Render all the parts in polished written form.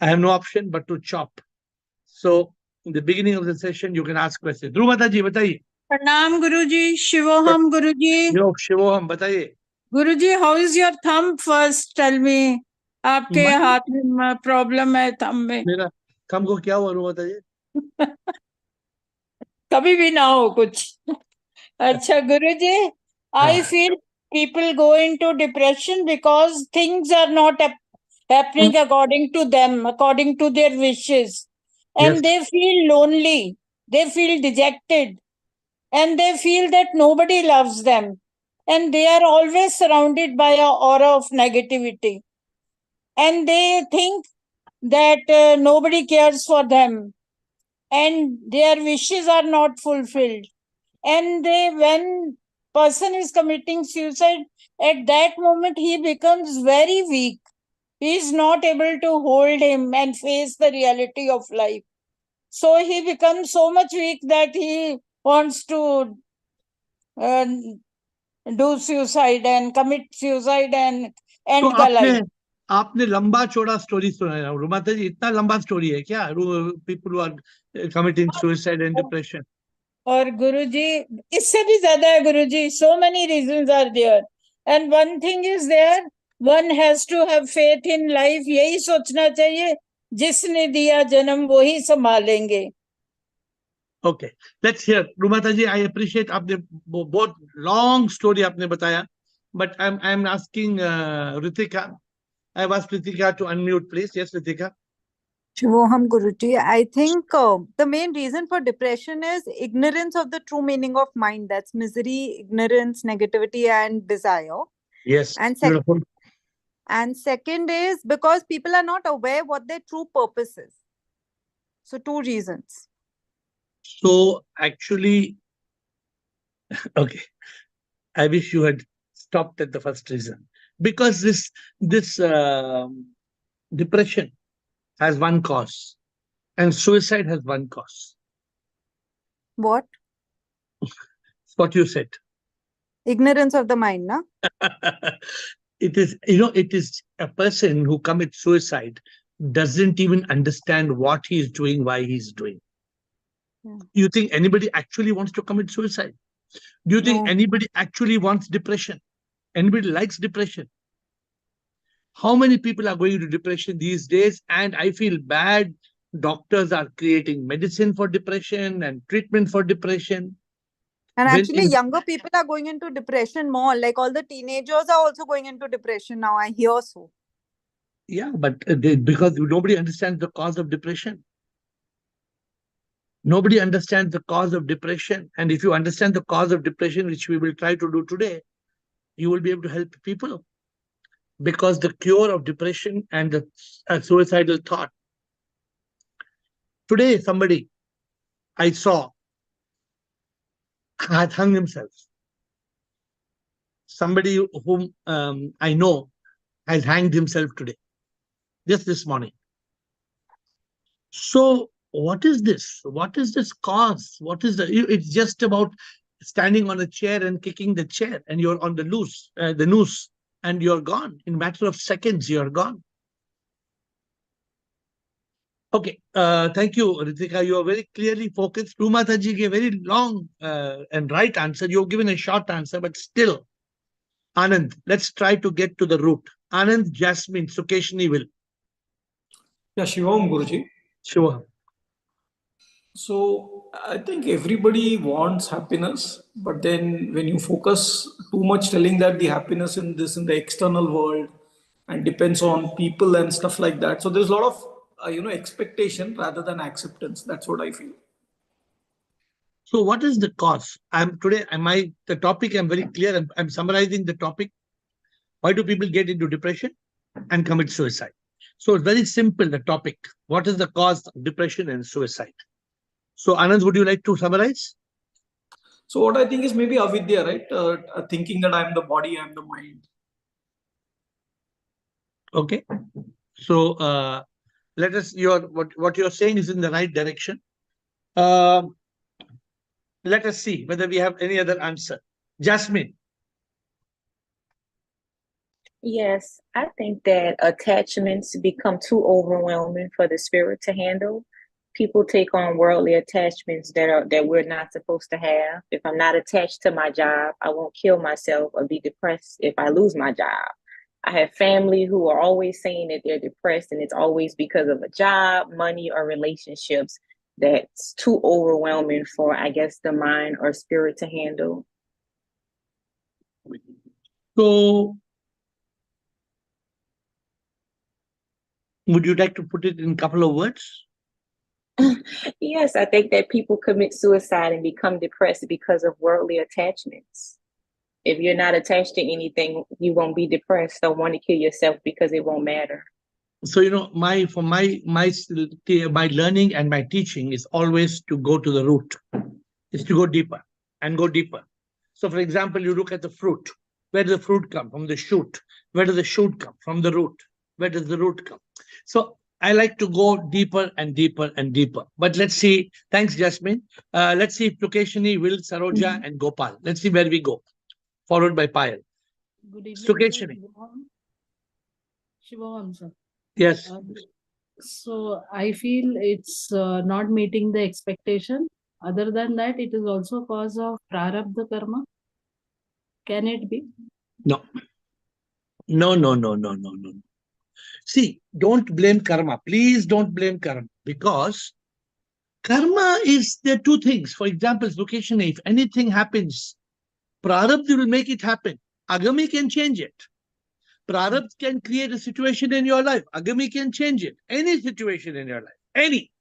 I have no option but to chop. So in the beginning of the session, you can ask questions. Dhruv Mataji, bataiye. प्रणाम गुरुजी, शिवोहम गुरुजी. Yo, Shivoham, bataiye. Guruji, how is your thumb first? Tell me. आपके My- हाथ में problem है thumb में. मेरा थम को क्या हुआ, ध्रुव बताइए. कभी भी ना हो कुछ. अच्छा गुरुजी, I feel people go into depression because things are not happening according to them, according to their wishes. And they feel lonely. They feel dejected. And they feel that nobody loves them. And they are always surrounded by an aura of negativity. And they think that nobody cares for them. And their wishes are not fulfilled. And when person is committing suicide, at that moment he becomes very weak. He is not able to hold him and face the reality of life. So he becomes so much weak that he wants to do suicide and commit suicide and end the life. आपने लंबा चौड़ा story सुनाया. रुमाता जी, इतना लंबा story है क्या? People who are committing suicide and depression. और गुरुजी, इससे भी ज्यादा है गुरुजी. So many reasons are there. And one thing is there, one has to have faith in life. यही सोचना चाहिए, जिसने दिया जन्म वही संभालेंगे. Okay, let's hear. Rumata ji, I appreciate आपने बहुत long story आपने बताया, but I'm asking Ritika. I've asked Ritika to unmute, please. Yes, Ritika. Shivoham Guruji, I think the main reason for depression is ignorance of the true meaning of mind. That's misery, ignorance, negativity, and desire. Yes, and beautiful. And second is because people are not aware what their true purpose is. So 2 reasons. So actually, okay, I wish you had stopped at the first reason, because this depression has one cause, and suicide has one cause. What? What you said. Ignorance of the mind, na? It is a person who commits suicide doesn't even understand what he is doing, why he's doing. Yeah. You think anybody actually wants to commit suicide? Do you think anybody actually wants depression? Anybody likes depression? How many people are going into depression these days? And I feel bad. Doctors are creating medicine for depression and treatment for depression. And actually, younger people are going into depression more. Like all the teenagers are also going into depression now. I hear so. Yeah, but because nobody understands the cause of depression. Nobody understands the cause of depression. And if you understand the cause of depression, which we will try to do today, you will be able to help people. Because the cure of depression and the suicidal thought. Today, somebody I saw had hung himself. Somebody whom I know has hanged himself today, just this morning. So what is this? What is this cause? What is it's just about standing on a chair and kicking the chair, and you're on the noose, and you're gone. In a matter of seconds, you're gone. Okay, thank you, Ritika. You are very clearly focused. Rumataji gave a very long and right answer. You've given a short answer, but still, Anand, let's try to get to the root. Anand, Jasmine, Sukeshni will. Yeah, Shivam Guruji. Sure. So I think everybody wants happiness, but then when you focus too much telling that the happiness in the external world and depends on people and stuff like that. So there's a lot of expectation rather than acceptance. That's what I feel. So what is the cause? The topic, I'm very clear. I'm summarizing the topic. Why do people get into depression and commit suicide? So it's very simple, the topic. What is the cause of depression and suicide? So Anand, would you like to summarize? So what I think is maybe avidya, right? Thinking that I'm the body, I'm the mind. Okay. So let us, what you're saying is in the right direction. Let us see whether we have any other answer. Jasmine. Yes, I think that attachments become too overwhelming for the spirit to handle. People take on worldly attachments that we're not supposed to have. If I'm not attached to my job, I won't kill myself or be depressed if I lose my job. I have family who are always saying that they're depressed, and it's always because of a job, money, or relationships that's too overwhelming for, I guess, the mind or spirit to handle. So, would you like to put it in a couple of words? Yes, I think that people commit suicide and become depressed because of worldly attachments. If you're not attached to anything, you won't be depressed. Don't want to kill yourself because it won't matter. So, my learning and my teaching is always to go to the root, is to go deeper and go deeper. So, for example, you look at the fruit. Where does the fruit come? From the shoot. Where does the shoot come? From the root. Where does the root come? So I like to go deeper and deeper and deeper. But let's see. Thanks, Jasmine. Let's see if Tukeshini, Will, Saroja, and Gopal. Let's see where we go. Followed by Payal. Good evening, Tukeshini. Shivaham, sir. Yes. So I feel it's not meeting the expectation. Other than that, it is also cause of prarabdha karma. Can it be? No. No, no, no, no, no, no. See, don't blame karma. Please don't blame karma, because karma is there are two things. For example, Tukeshini, if anything happens, prarabdha will make it happen. Agami can change it. Prarabdha can create a situation in your life. Agami can change it. Any situation in your life. Any.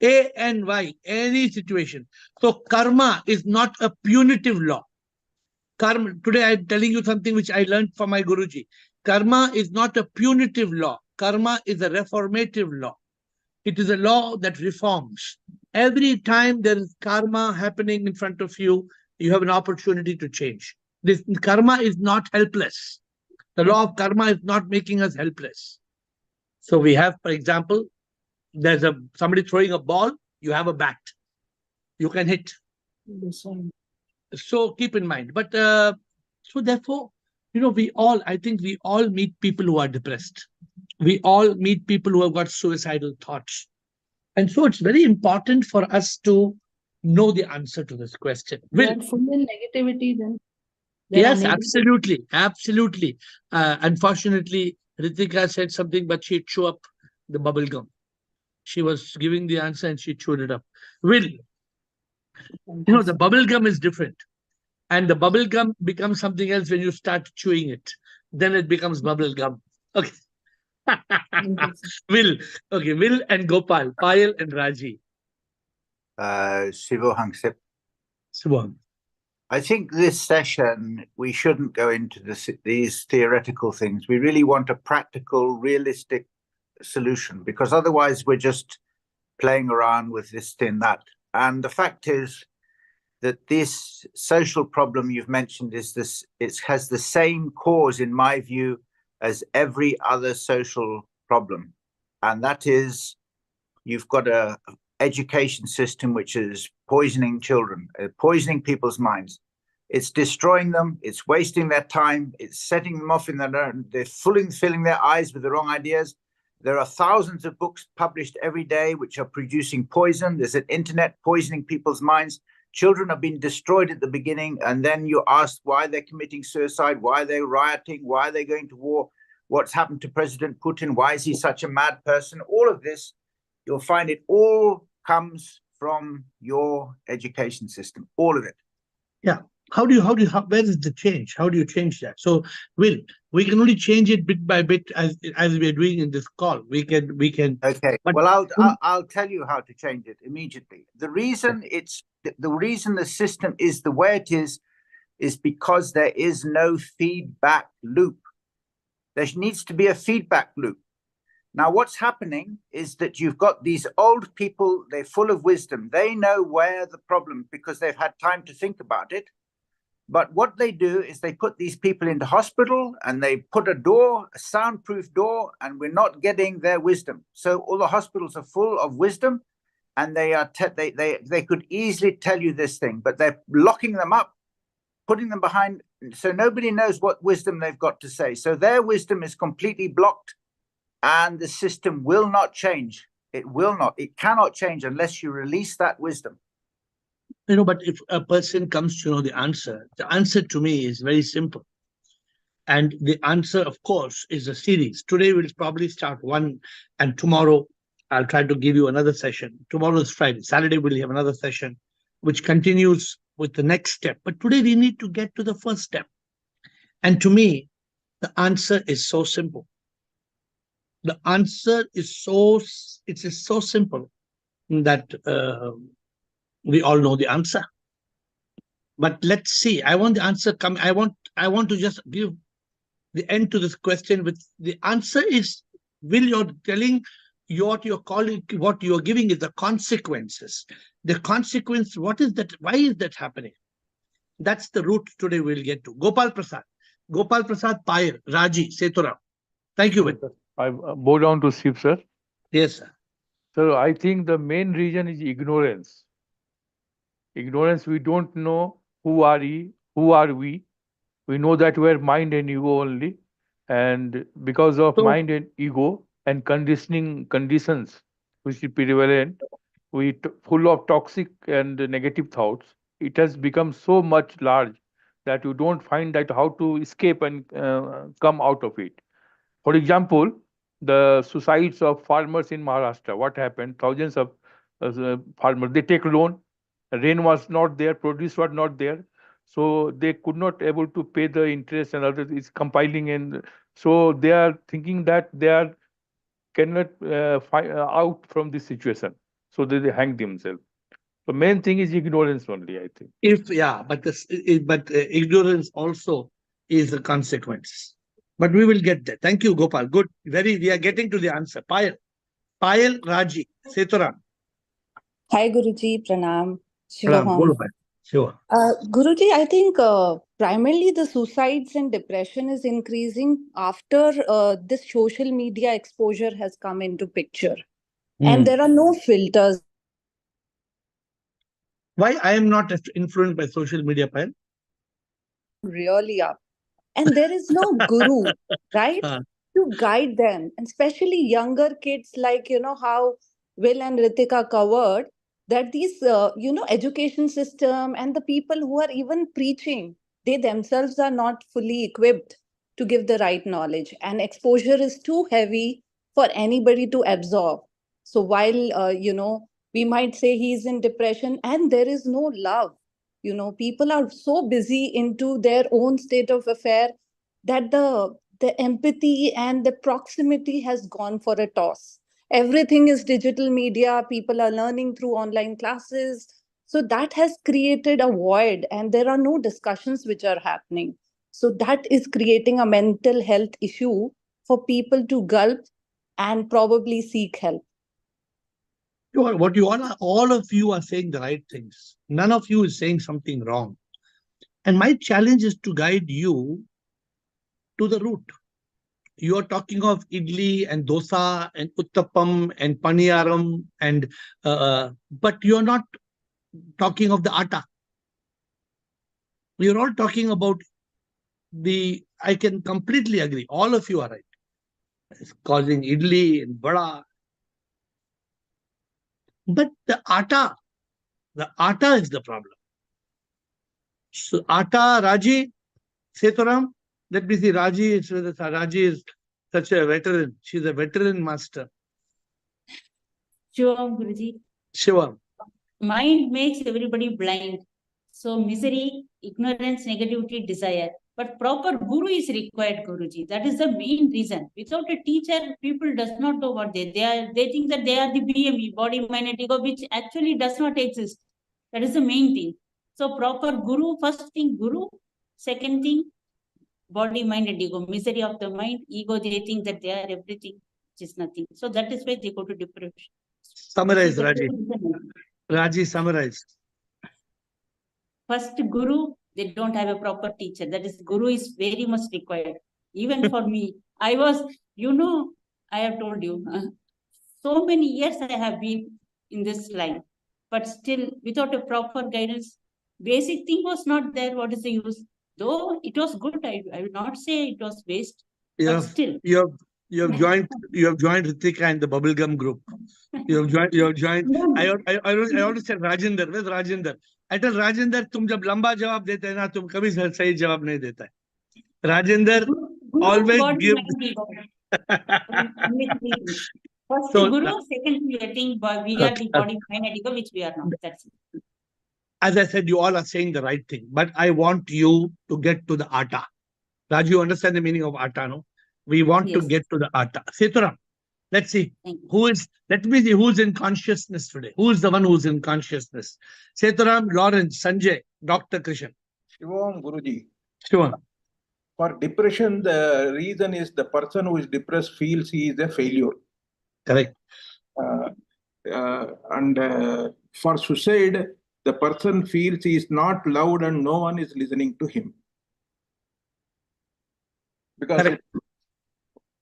A and Y. Any situation. So karma is not a punitive law. Karma. Today I'm telling you something which I learned from my Guruji. Karma is not a punitive law. Karma is a reformative law. It is a law that reforms. Every time there is karma happening in front of you, you have an opportunity to change. This karma is not helpless. The law of karma is not making us helpless. So we have, for example, there's somebody throwing a ball, you have a bat. You can hit. So keep in mind. But so therefore, I think we all meet people who are depressed. We all meet people who have got suicidal thoughts. And so it's very important for us to know the answer to this question. They are full in negativity then. Yes, absolutely. Absolutely. Unfortunately, Ritika said something, but she chewed up the bubble gum. She was giving the answer and she chewed it up. Will, the bubble gum is different. And the bubble gum becomes something else when you start chewing it. Then it becomes bubble gum. Okay. Will and Gopal, Payal and Raji. Shivaham. Shivaham. I think this session, we shouldn't go into these theoretical things. We really want a practical, realistic solution, because otherwise we're just playing around with this thing, that. And the fact is that this social problem you've mentioned it has the same cause, in my view, as every other social problem. And that is, you've got a education system which is poisoning children, poisoning people's minds. It's destroying them, it's wasting their time, it's setting them off they're filling their eyes with the wrong ideas. There are thousands of books published every day which are producing poison. There's an internet poisoning people's minds. Children have been destroyed at the beginning, and then you ask why they're committing suicide, why they're rioting, why they're going to war, what's happened to President Putin, why is he such a mad person? All of this, you'll find it all comes from your education system, all of it. Yeah. Where is the change? How do you change that? So, Will, we can only change it bit by bit as we're doing in this call. We can. Okay. Well, I'll tell you how to change it immediately. The reason the system is the way it is because there is no feedback loop. There needs to be a feedback loop. Now, what's happening is that you've got these old people, they're full of wisdom. They know where the problem, because they've had time to think about it. But what they do is they put these people into hospital and they put a soundproof door, and we're not getting their wisdom. So all the hospitals are full of wisdom, and they could easily tell you this thing, but they're locking them up, putting them behind so nobody knows what wisdom they've got to say. So their wisdom is completely blocked, and the system will not change. It will not. It cannot change unless you release that wisdom. But if a person comes to know the answer to me is very simple. And the answer, of course, is a series. Today we'll probably start one, and tomorrow I'll try to give you another session. Tomorrow is Friday. Saturday we'll have another session, which continues with the next step. But today we need to get to the first step. And to me, the answer is so simple. The answer is so simple that we all know the answer. But let's see. I want the answer come. I want to just give the end to this question with the answer is, will you're telling what you're calling, what you're giving is the consequences. The consequence, what is that? Why is that happening? That's the root today we'll get to. Gopal Prasad, Payer, Raji, Seturam. Thank you. I bow down to Shiv, sir. Yes, sir. So I think the main reason is ignorance. Ignorance, we don't know who are we. We know that we're mind and ego only. And because of mind and ego and conditions which is prevalent, full of toxic and negative thoughts, it has become so much large that you don't find that how to escape and come out of it. For example, the suicides of farmers in Maharashtra. What happened? Thousands of farmers, they take loan. Rain was not there, produce was not there, so they could not able to pay the interest and others. It's compiling, and so they are thinking that they are cannot out from this situation, so they hang themselves. The main thing is ignorance only, I think. But ignorance also is the consequence. But we will get there. Thank you, Gopal. Good. We are getting to the answer. Payal, Raji, Seturam. Hi, Guruji. Pranam. Pranam. Sure. Guruji, I think primarily the suicides and depression is increasing after this social media exposure has come into picture. And there are no filters. Why I am not influenced by social media, Payal? Really up. And there is no guru, right? To guide them. And especially younger kids, like, how Will and Ritika covered, that these, education system and the people who are even preaching, they themselves are not fully equipped to give the right knowledge. And exposure is too heavy for anybody to absorb. So while, we might say he's in depression and there is no love, people are so busy into their own state of affair that the empathy and the proximity has gone for a toss. Everything is digital media. People are learning through online classes. So that has created a void and there are no discussions which are happening. So that is creating a mental health issue for people to gulp and probably seek help. What all of you are saying the right things. None of you is saying something wrong. And my challenge is to guide you to the root. You are talking of idli and dosa and uttapam and paniyaram but you are not talking of the atta. You're all talking about I can completely agree. All of you are right. It's causing idli and vada. But the atta is the problem. So atta, Raji, Seturam, let me see, Raji is such a veteran. She's a veteran master. Shivam, Guruji. Shivam. Mind makes everybody blind. So misery, ignorance, negativity, desire. But proper guru is required, Guruji. That is the main reason. Without a teacher, people does not know what they are. They think that they are the BME, body, mind, and ego, which actually does not exist. That is the main thing. So proper guru, first thing guru, second thing body, mind, and ego. Misery of the mind, ego, they think that they are everything, which is nothing. So that is why they go to depression. Summarize, Raji. Raji, summarize. First, guru, they don't have a proper teacher. That is, guru is very much required. Even for me, I was, I have told you, so many years I have been in this line, but still without a proper guidance, basic thing was not there. What is the use? Though it was good, I will not say it was waste, You but have, still. you have joined Ritika and the bubblegum group. You have joined. I always said Rajinder. Where's Rajinder? I tell Rajinder, तुम जब लंबा जवाब देते हैं ना, तुम कभी सही जवाब नहीं देता है. Rajinder always God give. First So, Guru, second we are think we are the body mind and ego, which we are not. That's it. As I said, you all are saying the right thing, but I want you to get to the Atta. Raj, you understand the meaning of Atta, no? We want to Yes. get to the Atta. Sitaram, let's see. Let me see who's in consciousness today. Who is the one who's in consciousness? Sitaram, Lawrence, Sanjay, Dr. Krishan. Shivam Guruji. Shivam. For depression, the reason is the person who is depressed feels he is a failure. Correct. And for suicide, the person feels he is not loved and no one is listening to him. Because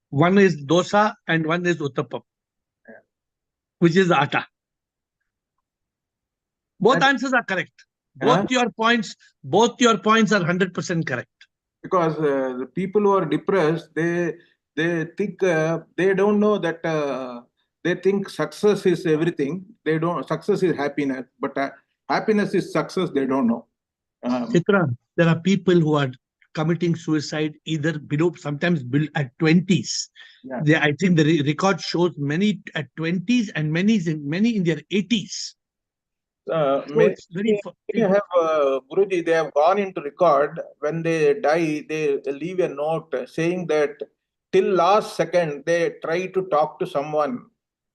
one is dosa and one is uttapam, which is the atta. Both answers are correct. Both your points are 100% correct. Because the people who are depressed, they think they don't know that they think success is everything. They don't. Success is happiness, but happiness is success. They don't know. Chitra, there are people who are committing suicide either sometimes at 20s. Yeah. I think the record shows many at 20s and many in their 80s. Guruji, they have gone into record. When they die, they leave a note saying that till last second they try to talk to someone,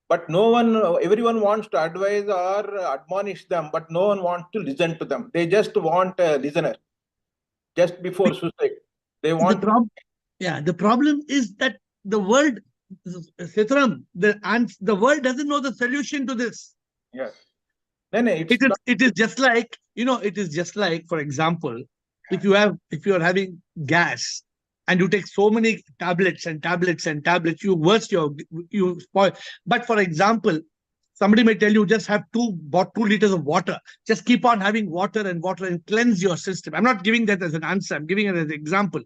but everyone wants to advise or admonish them, but no one wants to listen to them. They just want a listener. Just before suicide, they want. The problem is that the world, Sitaram, the world doesn't know the solution to this. Yes. It is just like, for example, if you are having gas and you take so many tablets, you spoil. But for example, somebody may tell you just have 2 liters of water. Just keep on having water and cleanse your system. I'm not giving that as an answer. I'm giving it as an example.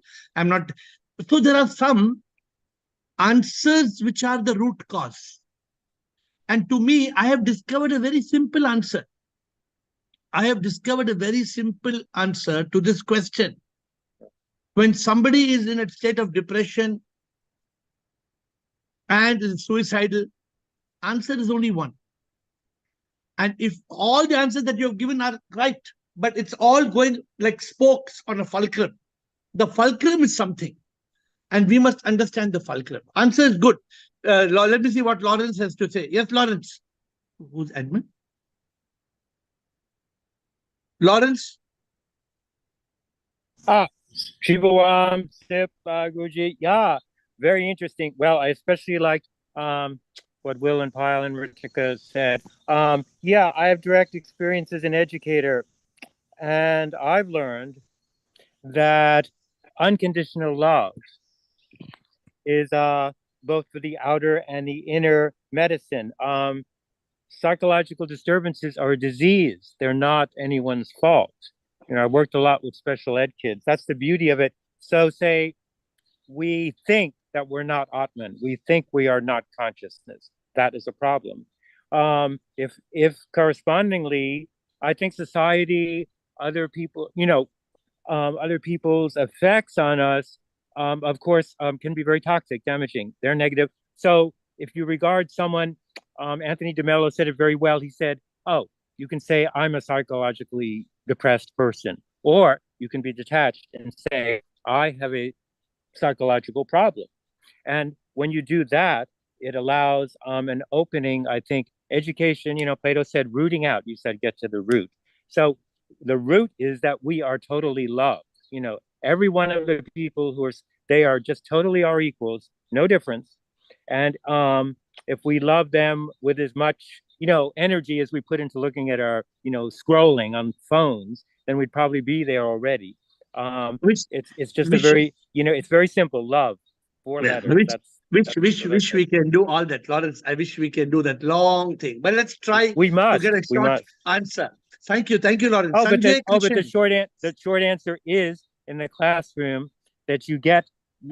So there are some answers which are the root cause. And to me, I have discovered a very simple answer. I have discovered a very simple answer to this question. When somebody is in a state of depression and is suicidal, answer is only one. And if all the answers that you have given are right, but it's all going like spokes on a fulcrum, the fulcrum is something. And we must understand the fulcrum. Answer is good. Let me see what Lawrence has to say. Yes, Lawrence. Who's admin? Lawrence? Shivam, Sip, Guruji. Yeah, very interesting. Well, I especially liked what Will and Pyle and Ritika said. Yeah, I have direct experience as an educator, and I've learned that unconditional love is both for the outer and the inner medicine. Psychological disturbances are a disease. They're not anyone's fault. I worked a lot with special ed kids. That's the beauty of it. So say we think that we're not Atman. We think we are not consciousness. That is a problem. If correspondingly, I think society, other people, other people's effects on us, of course, can be very toxic, damaging. They're negative. So if you regard someone, Anthony DeMello said it very well. He said, oh, you can say I'm a psychologically depressed person, or you can be detached and say, I have a psychological problem. And when you do that, it allows an opening. I think education, Plato said rooting out, you said get to the root. So the root is that we are totally loved. Every one of the people they are just totally our equals, no difference. And if we love them with as much, energy as we put into looking at our, scrolling on phones, then we'd probably be there already. It's just it's very simple. Love, 4 letters. Wish we can do all that, Lawrence. I wish we can do that long thing. But let's try to get a short answer. Thank you, Lawrence. But the short answer is in the classroom that you get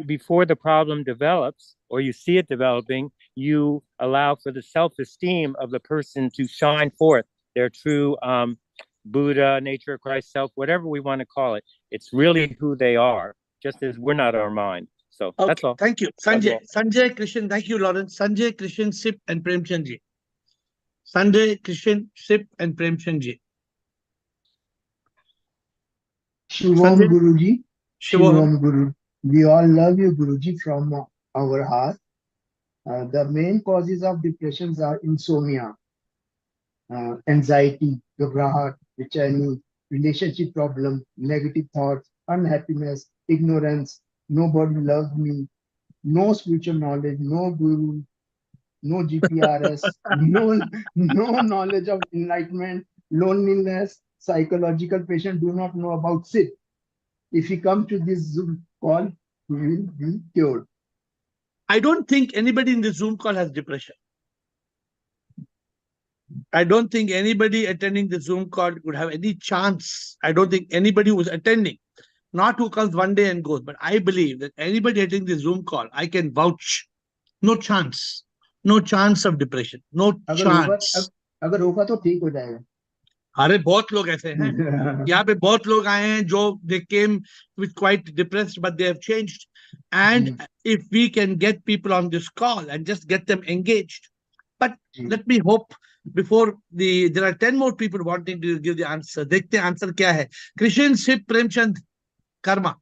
before the problem develops or you see it developing, you allow for the self-esteem of the person to shine forth their true Buddha, nature of Christ, self, whatever we want to call it. It's really who they are, just as we're not our mind. So that's all. Thank you. Sanjay. Sanjay, Krishan, thank you, Lawrence. Sanjay, Krishan, Sip, and Premchand ji. Sanjay, Krishan, Sip, and Premchand ji. Shivam Sanjay? Guruji. Shivam. Shivam Guru. We all love you, Guruji, from our heart. The main causes of depressions are insomnia, anxiety, घबराहट, बेचैनी, relationship problem, negative thoughts, unhappiness, ignorance, nobody loves me, no spiritual knowledge, no guru, no GPRS, no knowledge of enlightenment, loneliness, psychological patient do not know about SIP. If he comes to this Zoom call, he will be cured. I don't think anybody in the Zoom call has depression. I don't think anybody attending the Zoom call would have any chance. I don't think anybody who is attending, not who comes one day and goes, but I believe that anybody attending the Zoom call, I can vouch, no chance. No chance of depression. No chance. अगर होगा तो ठीक हो जाएगा. अरे बहुत लोग ऐसे हैं यहाँ पे बहुत लोग आए हैं जो they came with quite depressed but they have changed and if we can get people on this call and just get them engaged but let me hope before there are 10 more people wanting to give the answer. देखते हैं answer क्या है. Krishan, Sip, Premchand, Karma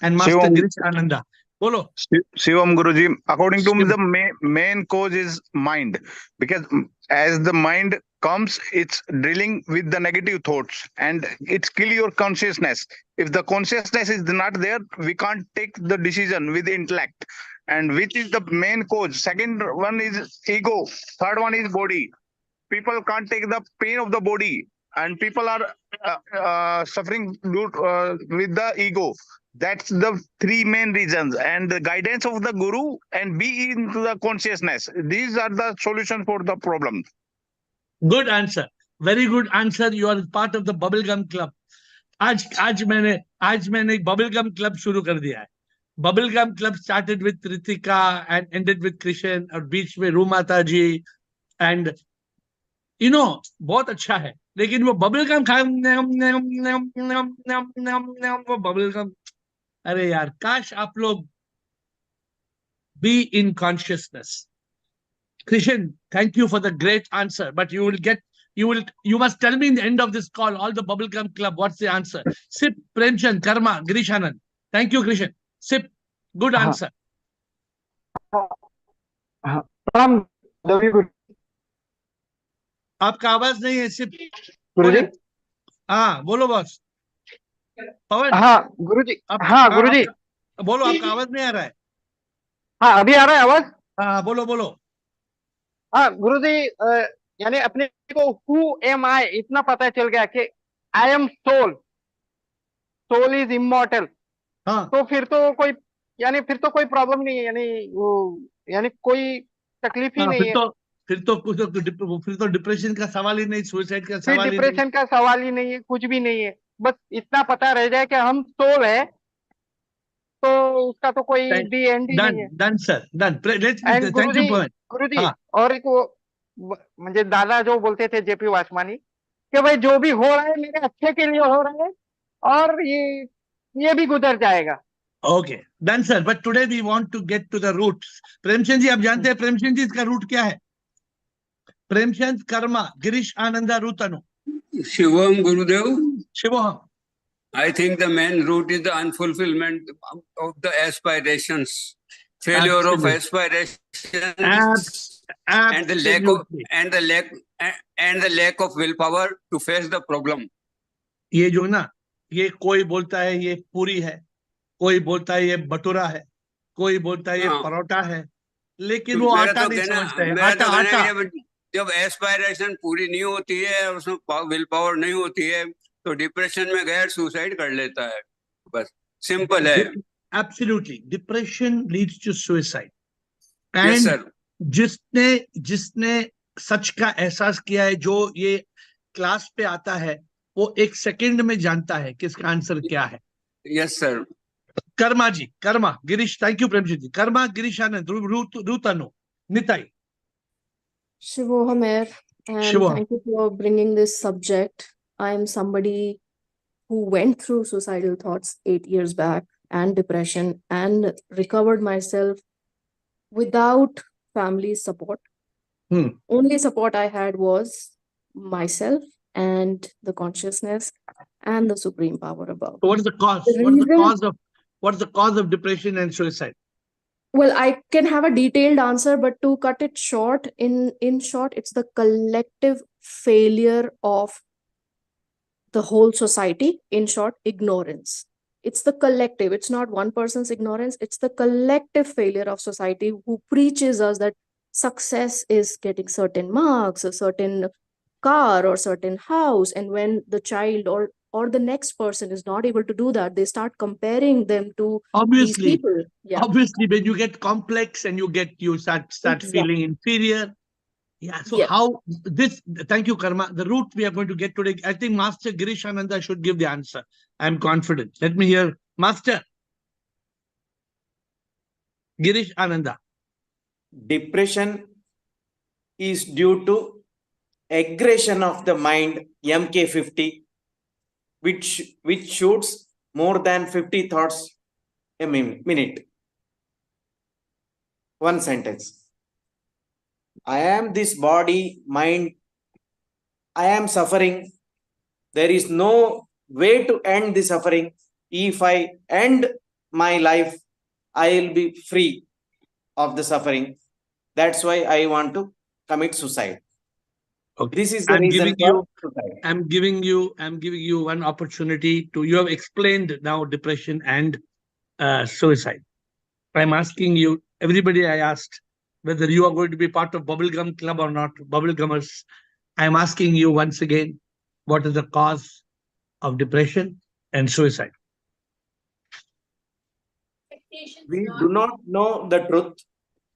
and Master Girish Ananda. Bolo. Shivam Guruji, according to me, the main cause is mind. Because as the mind comes, it's drilling with the negative thoughts and it's kill your consciousness. If the consciousness is not there, we can't take the decision with intellect. And which is the main cause. Second one is ego. Third one is body. People can't take the pain of the body. And people are suffering with the ego. That's the three main reasons. And the guidance of the guru and be into the consciousness. These are the solutions for the problem. Good answer. Very good answer. You are part of the bubblegum club. आज मैंने एक bubblegum club शुरू कर दिया है. Bubblegum club started with Ritika and ended with Krishan और बीच में रूमाता जी and you know बहुत अच्छा है. लेकिन वो bubblegum खाए वो bubblegum अरे यार काश आप लोग be in consciousness. Krishan, thank you for the great answer, but you must tell me in the end of this call, all the bubblegum club, what's the answer? Sip, Premchand, Karma, Girish Anand. Thank you, Krishan. Sip, good answer. आपका आवाज नहीं है SIP. गुरुजी. हाँ बोलो boss. पवन. हाँ गुरुजी. हाँ गुरुजी. बोलो आपका आवाज नहीं आ रहा है. हाँ अभी आ रहा है आवाज. हाँ बोलो बोलो. हाँ गुरुजी यानी अपने को हु एम आई इतना पता चल गया कि I am soul. Soul is immortal. हाँ. तो फिर तो कोई प्रॉब्लम नहीं है यानी कोई तकलीफ ही नहीं है. फिर तो डिप्रेशन का सवाल ही नहीं, सुसाइड का सवाल ही नहीं. डिप्रेशन का सवाल ही नहीं है, कुछ भी नहीं है. बस इतना पता रह जाए कि हम सोल है तो उसका तो कोई दी एंड ही नहीं है. Done sir, done. Thank you Guruji. और एक वो मुझे दादा जो बोलते थे जेपी वासवानी कि भाई जो भी हो रहा है मेरे अच्छे के लिए हो रहा है और ये भी गुजर जाएगा. Okay done sir. But today we want to get to the root. Premchand ji आप जानते हैं प्रेमचंद जी इसका रूट क्या है? Premchand, Karma, Girish Ananda, रूतनु. Shivam Gurudev. Shivam. I think the main root is the unfulfillment of the aspirations, failure of aspirations, and the lack of willpower to face the problem. ये जो ना, ये कोई बोलता है ये पूरी है, कोई बोलता है ये भटूरा है, कोई बोलता है ये परोठा है, लेकिन वो आटा नहीं समझता है. आटा जब एस्पायरेशन पूरी नहीं होती है, उसमें विल पावर नहीं होती है, तो डिप्रेशन में गैर सुसाइड कर लेता है. बस सिंपल है. Absolutely. Depression leads to suicide. Yes sir. जिसने सच का एहसास किया है, जो ये क्लास पे आता है, वो एक सेकंड में जानता है कि इसका आंसर क्या है. Yes, sir. Karma ji, Karma, Girish, thank you, Premji. Karma, Girish Anand, Rutanu, Nitai. Shivoham AiR, and Shivoham. thank you for bringing this subject. I am somebody who went through suicidal thoughts 8 years back and depression and recovered myself without family support. Only support I had was myself and the consciousness and the supreme power above. So what is the cause? The What is the cause of depression and suicide? Well, I can have a detailed answer, but to cut it short, in short, it's the collective failure of the whole society. In short, ignorance. It's the collective. It's not one person's ignorance. It's the collective failure of society who preaches us that success is getting certain marks, a certain car or certain house. And when the child or the next person is not able to do that, they start comparing them to these people. Yeah. Obviously, when you get complex and you start feeling inferior. Yeah. So how this? Thank you, Karma. The route we are going to get today. I think Master Girish Ananda should give the answer. I'm confident. Let me hear, Master Girish Ananda. Depression is due to aggression of the mind, MK50, which shoots more than 50 thoughts a minute. One sentence. I am this body, mind. I am suffering. There is no way to end the suffering. If I end my life, I will be free of the suffering. That's why I want to commit suicide. Okay. This is the reason for suicide. I'm giving you one opportunity to. You have explained now depression and suicide. I'm asking you, everybody I asked, whether you are going to be part of Bubblegum Club or not, Bubblegummers. I'm asking you once again, what is the cause of depression and suicide? We do not know the truth.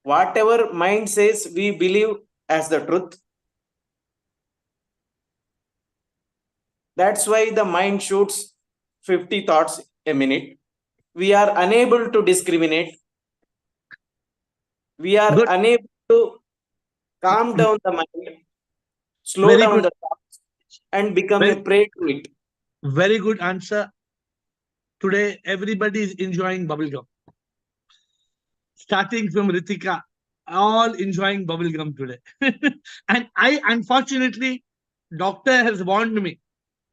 Whatever mind says, we believe as the truth. That's why the mind shoots 50 thoughts a minute. We are unable to discriminate. We are unable to calm down the mind, slow down the thoughts, and become a prey to it. Very good answer. Today, everybody is enjoying bubblegum. Starting from Ritika, all enjoying bubblegum today. And unfortunately, doctor has warned me.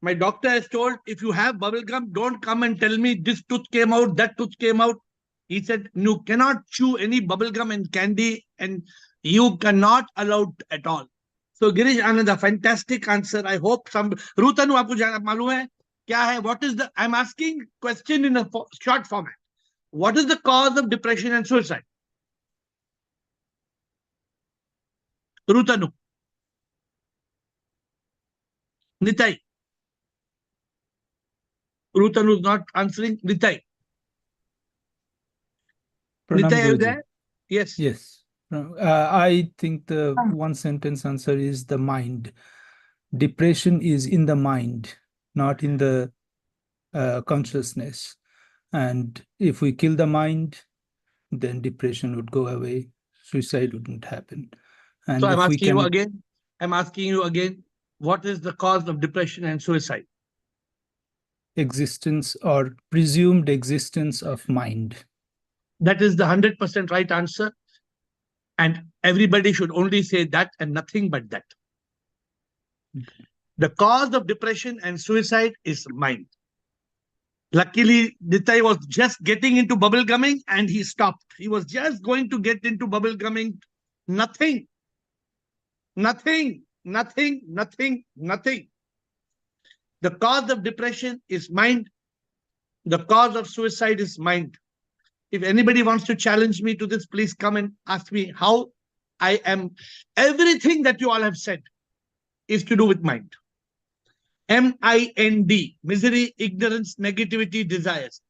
My doctor has told, if you have bubblegum, don't come and tell me this tooth came out, that tooth came out. He said, you cannot chew any bubblegum and candy, and you cannot allow at all. So Girish Anand, a fantastic answer. I hope some Rutanu आपको मालूम है क्या है? What is the? I'm asking question in a short format. What is the cause of depression and suicide? Rutanu. Nitai. Rutanu is not answering. Nitai. Pranam Nitai, are you Guruji. there? Yes. Yes. I think the one sentence answer is the mind. Depression is in the mind, not in the consciousness. And if we kill the mind, then depression would go away. Suicide wouldn't happen. And So I'm if we asking can you again. I'm asking you again. What is the cause of depression and suicide? existence or presumed existence of mind. That is the 100% right answer. And everybody should only say that and nothing but that. The cause of depression and suicide is mind. Luckily, Nitai was just getting into bubble gumming and he stopped. He was just going to get into bubble gumming. Nothing. Nothing. Nothing. Nothing. Nothing. The cause of depression is mind. The cause of suicide is mind. If anybody wants to challenge me to this, please come and ask me how I am. Everything that you all have said is to do with mind. M-I-N-D, misery, ignorance, negativity, desires.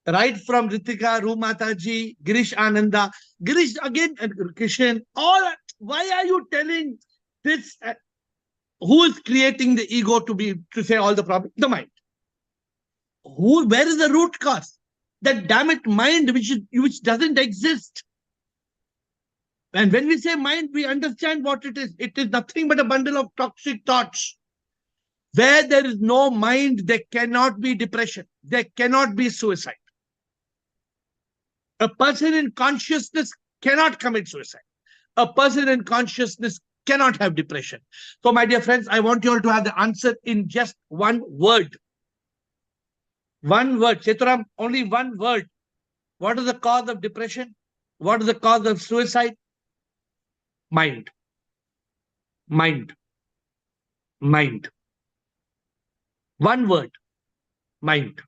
Right from Ritika, Rumataji, Girish Ananda, Girish again, and Kishan, all. Why are you telling this? Who is creating the ego to say all the problems? The mind. Where is the root cause? That damn it mind which doesn't exist. And when we say mind, we understand what it is. It is nothing but a bundle of toxic thoughts. Where there is no mind, there cannot be depression. There cannot be suicide. A person in consciousness cannot commit suicide. A person in consciousness cannot have depression. So, my dear friends, I want you all to have the answer in just one word. One word. Cheturam, only one word. What is the cause of depression? What is the cause of suicide? Mind. Mind. Mind. One word. Mind.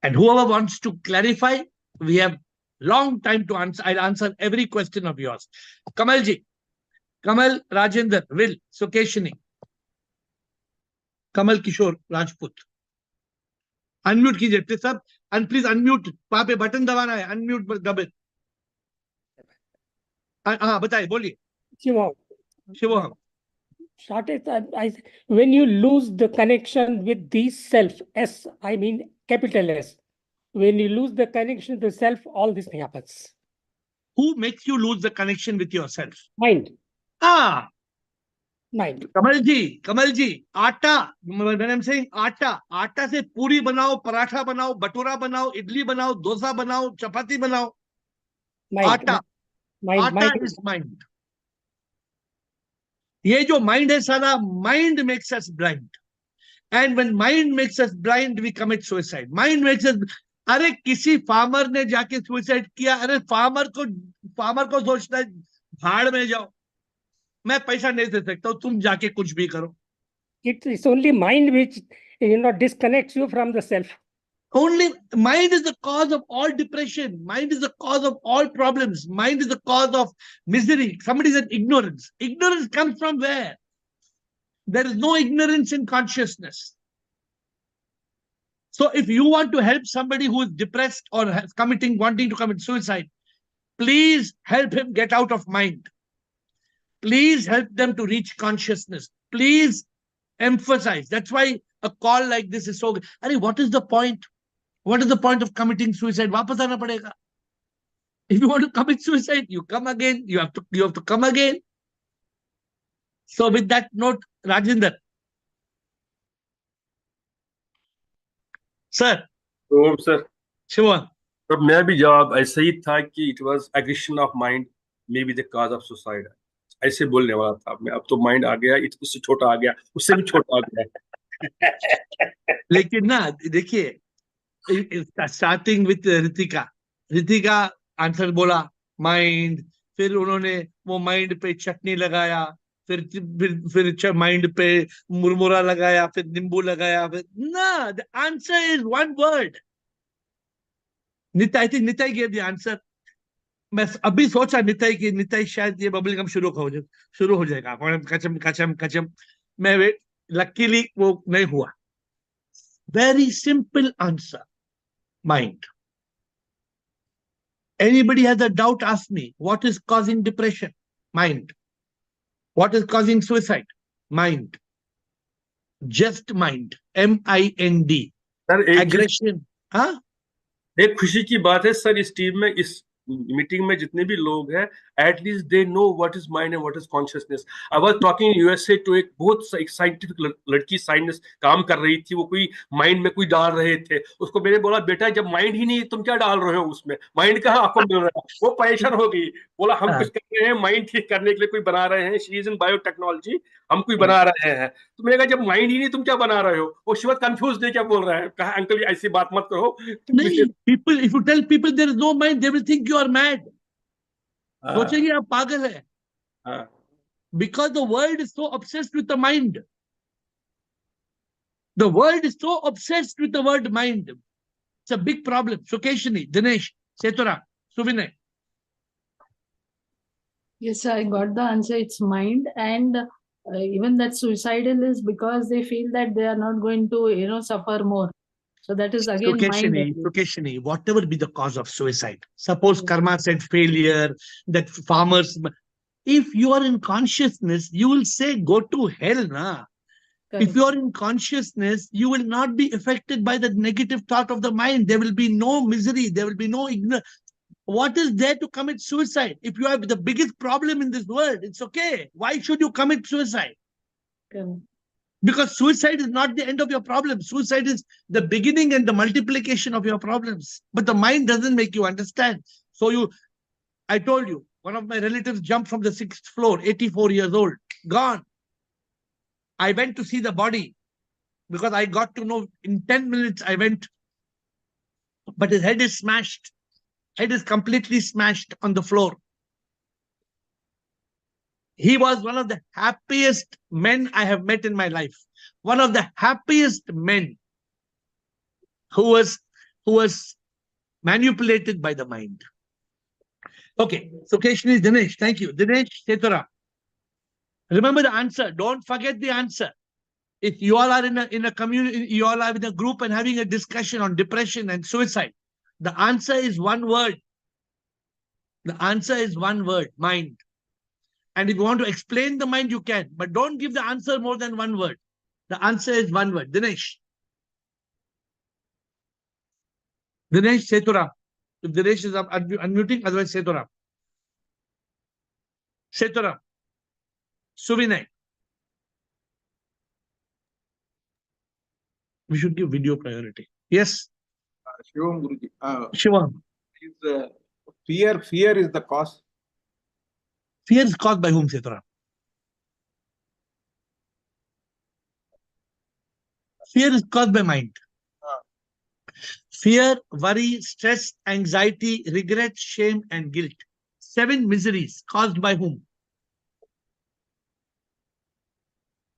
And whoever wants to clarify, we have long time to answer. I'll answer every question of yours. Kamalji. Kamal Rajendra, Will, Sukeshini. Kamal Kishore Rajput. Unmute कीजिए please सब and please unmute. वहां पे button दबाना है, unmute दबे. हाँ बताइए, बोलिए. Shivam. When you lose the connection with the self, S, I mean capital S, when you lose the connection with the self, all this thing happens. Who makes you lose the connection with yourself? Mind. Mind. कमल जी, आटा, when I'm saying आटा से पूरी बनाओ, पराठा बनाओ, भटूरा बनाओ, इडली बनाओ, डोसा बनाओ, चपाती बनाओ. आटा is mind. ये जो mind है सारा, mind makes us blind. And when mind makes us blind, we commit suicide. Mind makes us. अरे किसी फार्मर ने जाके सुसाइड किया, अरे फार्मर को सोचता है भाड़ में जाओ, मैं पैसा नहीं दे सकता हूं, तुम जाके कुछ भी करो. It's only mind which disconnects you from the self. Only mind is the cause of all depression. Mind is the cause of all problems. Mind is the cause of misery. Somebody said ignorance. Ignorance comes from where? There is no ignorance in consciousness. So if you want to help somebody who is depressed or wanting to commit suicide, please help him get out of mind. Please help them to reach consciousness. Please emphasize. That's why a call like this is so good. What is the point? What is the point of committing suicide? Wapas aana padega. If you want to commit suicide, you come again. You have to come again. So with that note, Rajendra. Sir. Sir. Shiva. तो मैं भी जवाब ऐसा ही था कि it was aggression of mind may be the cause of suicide. ऐसे बोलने वाला था मैं. अब तो माइंड आ गया, उससे छोटा आ गया, उससे भी छोटा आ गया. लेकिन ना देखिए, स्टार्टिंग विथ ऋतिका आंसर बोला माइंड, फिर उन्होंने वो माइंड पे चटनी लगाया, फिर माइंड पे मुरमुरा लगाया, फिर नींबू लगाया, फिर ना, the answer is one word. I think Nitai gave the answer. मैं अभी सोचा निताई शायद ये बबल गम शुरू हो जाएगा, कचम कचम कचम. मैं लकीली वो नहीं हुआ. Very simple answer. Mind. Anybody has a doubt, ask me. What is causing depression? Mind. What is causing suicide? Mind. Just mind. M-I-N-D. Aggression. हाँ? एक खुशी की बात है सर, इस टीम में, इस मीटिंग में जितने भी लोग हैं, at least they know what is mind and what is consciousness. I was talking USA to एक बहुत एक साइंटिफिक लड़की, साइंस काम कर रही थी, वो कोई माइंड में कोई डाल रहे थे. उसको मैंने बोला, बेटा जब माइंड ही नहीं तुम क्या डाल रहे हो उसमें, माइंड कहाँ आपको मिल रहा है. वो परेशान हो गई, बोला हम कुछ कर रहे हैं, माइंड ठीक करने के लिए कोई बना रहे हैं, शी इज इन बायोटेक्नोलॉजी, हम कोई बना रहे हैं. तो मैंने कहा जब माइंड ही नहीं तुम क्या बना रहे हो. वो शिवत कंफ्यूज नहीं क्या बोल रहा है. कहा अंकल ऐसी बात मत करो. People, if you tell people there is no mind, they will think you are mad. सोचेंगे आप पागल है. Because the world is so obsessed with the mind. The world is so obsessed with the word mind. It's a big problem. Sukeshini, Dinesh, Setura, Suvinay. Yes, I got the answer. It's mind. And even that suicidal is because they feel that they are not going to, suffer more. So that is again mind. Sukeshini, whatever be the cause of suicide. Suppose karma said failure, that farmers. If you are in consciousness, you will say, go to hell, na. If you are in consciousness, you will not be affected by the negative thought of the mind. There will be no misery. There will be no ignorance. What is there to commit suicide? If you have the biggest problem in this world, it's okay. Why should you commit suicide? Because suicide is not the end of your problem. Suicide is the beginning and the multiplication of your problems. But the mind doesn't make you understand. So I told you, one of my relatives jumped from the 6th floor, 84 years old, gone. I went to see the body because I got to know in 10 minutes I went, but his head is smashed. Head is completely smashed on the floor. He was one of the happiest men I have met in my life. One of the happiest men who was manipulated by the mind. Okay, so question is Dinesh. Thank you. Dinesh Setura. Remember the answer. Don't forget the answer. If you all are in a community, you all are in a group and having a discussion on depression and suicide, the answer is one word. The answer is one word, mind. And if you want to explain the mind, you can. But don't give the answer more than one word. The answer is one word. Dinesh. Dinesh Setura. If Dinesh is unmuting, otherwise Setura. Setura. Suvinay. We should give video priority. Yes. Shivam Guruji. Shivam. Fear is the cause. Fear is caused by whom, Setura? Fear is caused by mind. Fear, worry, stress, anxiety, regret, shame, and guilt. 7 miseries caused by whom?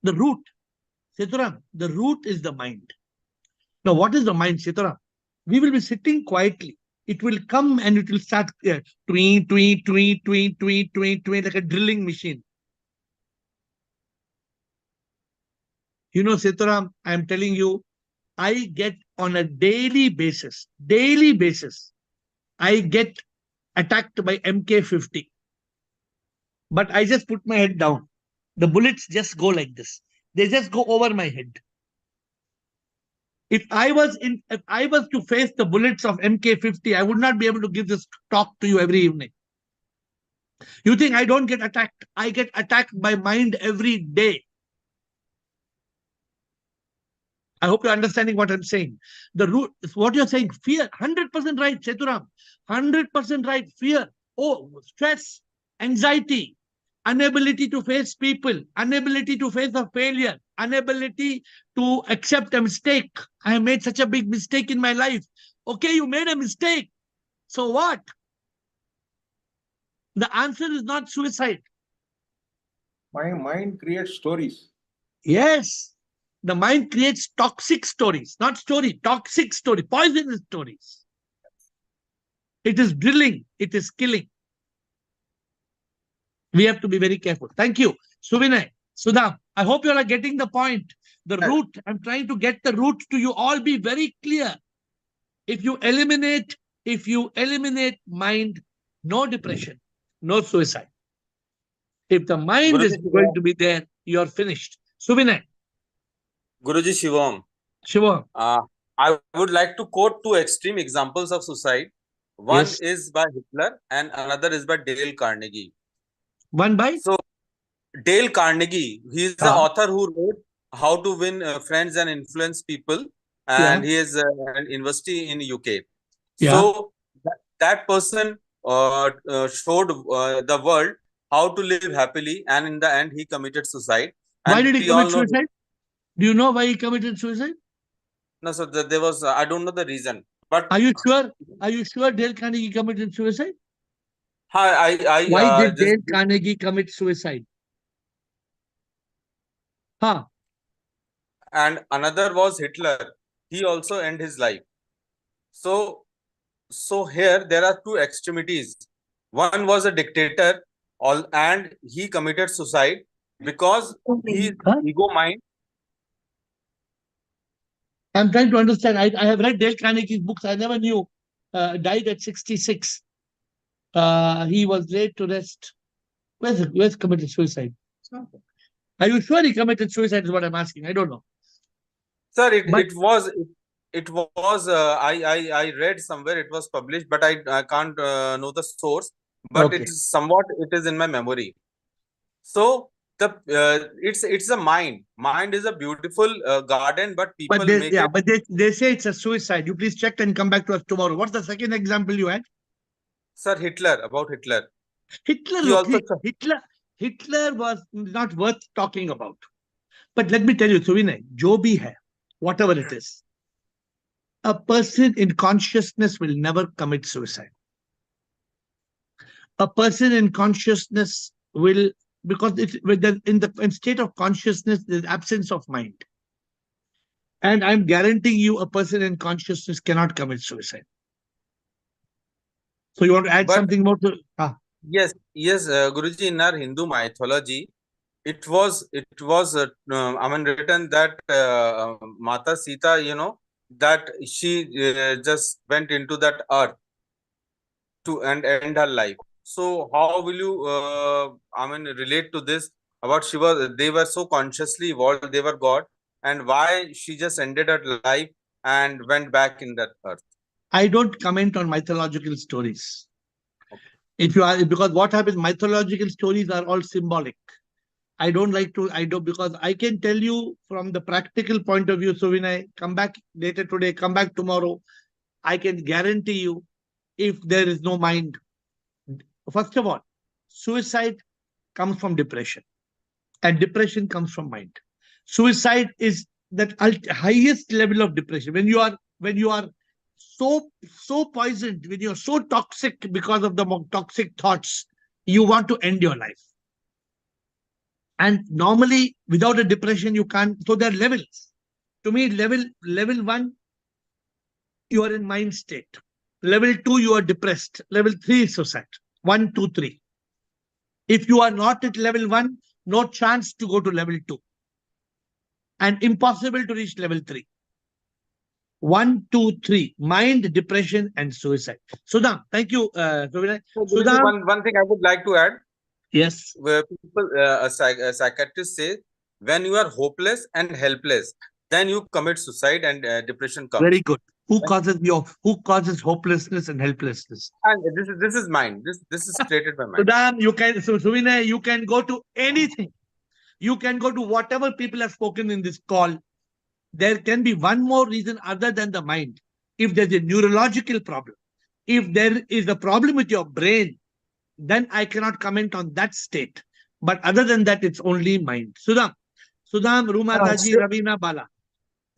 The root. Seturam, the root is the mind. Now, what is the mind, Seturam? We will be sitting quietly. It will come and it will start tweet, tweet, tweet, tweet, tweet, tweet, tweet, like a drilling machine. You know, Seturam, I am telling you, I get on a daily basis, I get attacked by MK50. But I just put my head down. The bullets just go like this. They just go over my head. If I was to face the bullets of MK50, I would not be able to give this talk to you every evening. You think I don't get attacked? I get attacked by mind every day. I hope you're understanding what I'm saying. The root is what you're saying. Fear, 100% right, Seturam. 100% right. Fear. Oh, stress, anxiety, inability to face people, inability to face a failure, inability to accept a mistake. I have made such a big mistake in my life. Okay, you made a mistake. So what? The answer is not suicide. My mind creates stories. Yes. The mind creates toxic stories, not toxic story, poisonous stories. It is drilling, it is killing. We have to be very careful. Thank you. Suvinay, Sudha, I hope you are getting the point. The root, I'm trying to get the root to you all be very clear. If you eliminate mind, no depression, no suicide. If the mind Guruji, is going to be there, you're finished. Suvinay. Guruji Shivam. Shivam. I would like to quote 2 extreme examples of suicide. One is by Hitler and another is by Dale Carnegie. One by? So, Dale Carnegie, he is the author who wrote How to Win Friends and Influence People, and he is an university in UK. So, that person showed the world how to live happily, and in the end, he committed suicide. Why did he commit suicide? Do you know why he committed suicide? No, sir, there was, I don't know the reason. But are you sure? Are you sure Dale Carnegie committed suicide? Why did Dale Carnegie commit suicide? And another was Hitler. He also ended his life. So here there are 2 extremities. One was a dictator, and he committed suicide because his ego mind. I'm trying to understand. I have read Dale Carnegie's books. I never knew. Died at 66. He was laid to rest. Where's committed suicide? Are you sure he committed suicide is what I'm asking? I don't know. Sir, it was I read somewhere it was published, but I can't know the source. But Okay. it is in my memory. So it's a mind. Mind is a beautiful garden, but people make it. But they say it's a suicide. You please check and come back to us tomorrow. What's the second example you had? Sir, about Hitler. Hitler was not worth talking about. But let me tell you, Suvinay, jo bhi hai, whatever it is, a person in consciousness will never commit suicide. A person in consciousness will, because in the state of consciousness, there's absence of mind. And I'm guaranteeing you, a person in consciousness cannot commit suicide. So you want to add something more to? Yes, Guruji, in our Hindu mythology, it was written that Mata Sita, that she just went into that earth to end her life. So how will you relate to this about they were so consciously evolved, they were God, and why she just ended her life and went back in that earth? I don't comment on mythological stories. Because what happens, mythological stories are all symbolic. I don't like to, because I can tell you from the practical point of view. So when I come back later today, come back tomorrow, I can guarantee you, if there is no mind, first of all, suicide comes from depression, and depression comes from mind. Suicide is that highest level of depression. When you are so poisoned, when you're so toxic because of the toxic thoughts, you want to end your life. And normally, without a depression, you can't. So there are levels. To me, level 1, you are in mind state. Level 2, you are depressed. Level 3 is suicide. 1, 2, 3. If you are not at level 1, no chance to go to level 2. And impossible to reach level 3. 1, 2, 3. Mind, depression, and suicide. Sudham, thank you. Sudham, one thing I would like to add. Yes. Where people, a psychiatrist say, when you are hopeless and helpless, then you commit suicide and depression comes. Very good. Who causes hopelessness and helplessness? And this is mine. This is created by mind. Sudham, Suvinay, you can go to anything. You can go to whatever people have spoken in this call. There can be one more reason other than the mind. If there's a neurological problem, if there is a problem with your brain, then I cannot comment on that state. But other than that, it's only mind. Sudham, Rumataji, Ravina, Bala.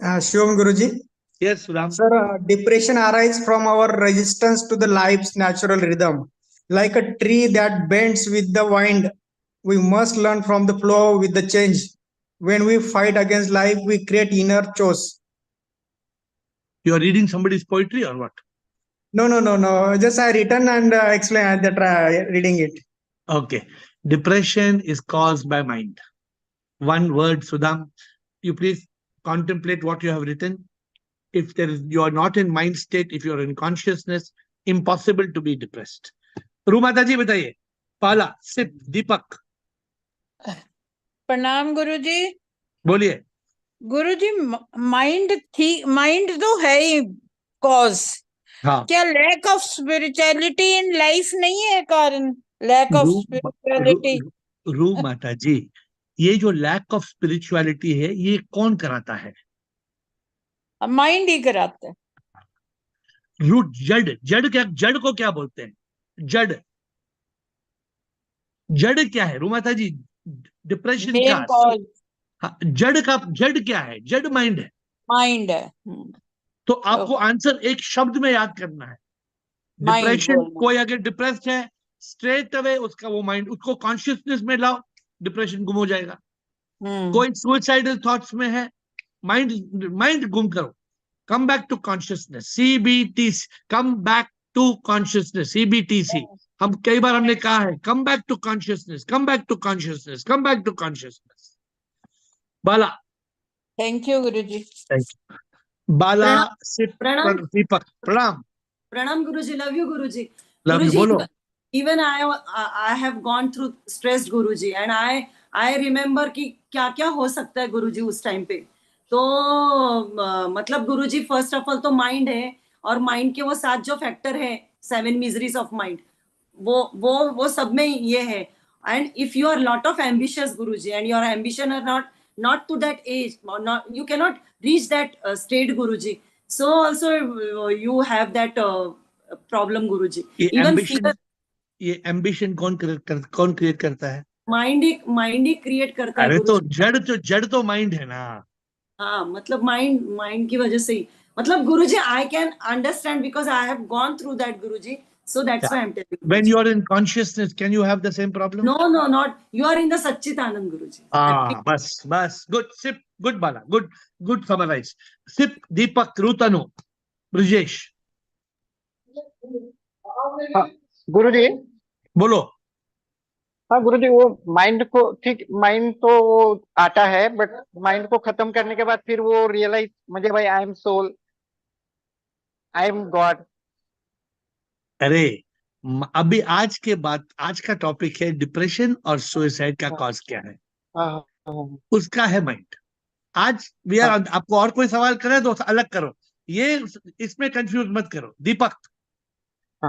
Shivam Guruji. Yes, Sudham. Sir, depression arises from our resistance to the life's natural rhythm. Like a tree that bends with the wind, we must learn from the flow with the change. When we fight against life, we create inner chores. You are reading somebody's poetry or what? No. Just I written and explain that reading it. Okay. Depression is caused by mind. One word, Sudham. You please contemplate what you have written. If you are not in mind state, if you are in consciousness, impossible to be depressed. Rumata ji, bataiye. Pala, Sip, Deepak. प्रणाम गुरुजी. बोलिए. गुरुजी, mind तो है ही cause. हाँ. क्या lack of spirituality in life नहीं है कारण? Lack of spirituality. रू माता जी, ये जो लैक ऑफ स्पिरिचुअलिटी है, ये कौन कराता है? माइंड ही कराता है. रूट जड़ को क्या बोलते हैं? जड़ क्या है रूमाता जी? डिप्रेशन का जड़ क्या है? जड़ माइंड है. माइंड है. तो आपको आंसर एक शब्द में याद करना है. डिप्रेशन, कोई अगर डिप्रेस्ड है, स्ट्रेट अवे उसका वो माइंड, उसको कॉन्शियसनेस में लाओ, डिप्रेशन गुम हो जाएगा. कोई सुसाइडल थॉट्स में है, माइंड गुम करो. Come back to consciousness. CBTC, come back to consciousness. CBTC हम कई बार हमने कहा है, come back to consciousness, come back to consciousness, come back to consciousness. Bala. Thank you Guruji. Thank you. Bala, Deepak. Pranam Guruji, love you Guruji. Love you, bolo. Even I have gone through stressed Guruji, and I remember कि क्या क्या हो सकता है गुरुजी उस time पे। तो मतलब गुरुजी फर्स्ट ऑफ ऑल तो माइंड है, और माइंड के वो 7 जो फैक्टर है, 7 मिजरीज ऑफ माइंड, वो सब में ये है। And if you are lot of ambitious Guruji, and your ambition are not to that age, or not, you cannot reach that state guruji, so also you have that problem guruji. Even fear, ये ambition कौन create करता है? Mind ही create करता है अरे तो गुरुजी। जड़ तो माइंड है ना। हाँ, मतलब माइंड की वजह से ही, मतलब Guruji I can understand because I have gone through that Guruji, so that's why I'm telling you. When you are in consciousness, can you have the same problem? No, not you are in the Satchitanand Guruji. बस good. Sip, good Bala, good summarize. Sip, Deepak, Rutanu, Brijesh. गुरुजी बोलो। हाँ गुरुजी, वो mind को, ठीक, mind तो वो आता है, बट माइंड को खत्म करने के बाद फिर वो रियलाइज, मुझे भाई I am soul, I am God. अरे अभी आज के बाद, आज का टॉपिक है डिप्रेशन और सुसाइड का कॉज क्या है, उसका है माइंड। आज वी आर, आपको और कोई सवाल करे तो अलग करो, ये इसमें कंफ्यूज मत करो। Deepak,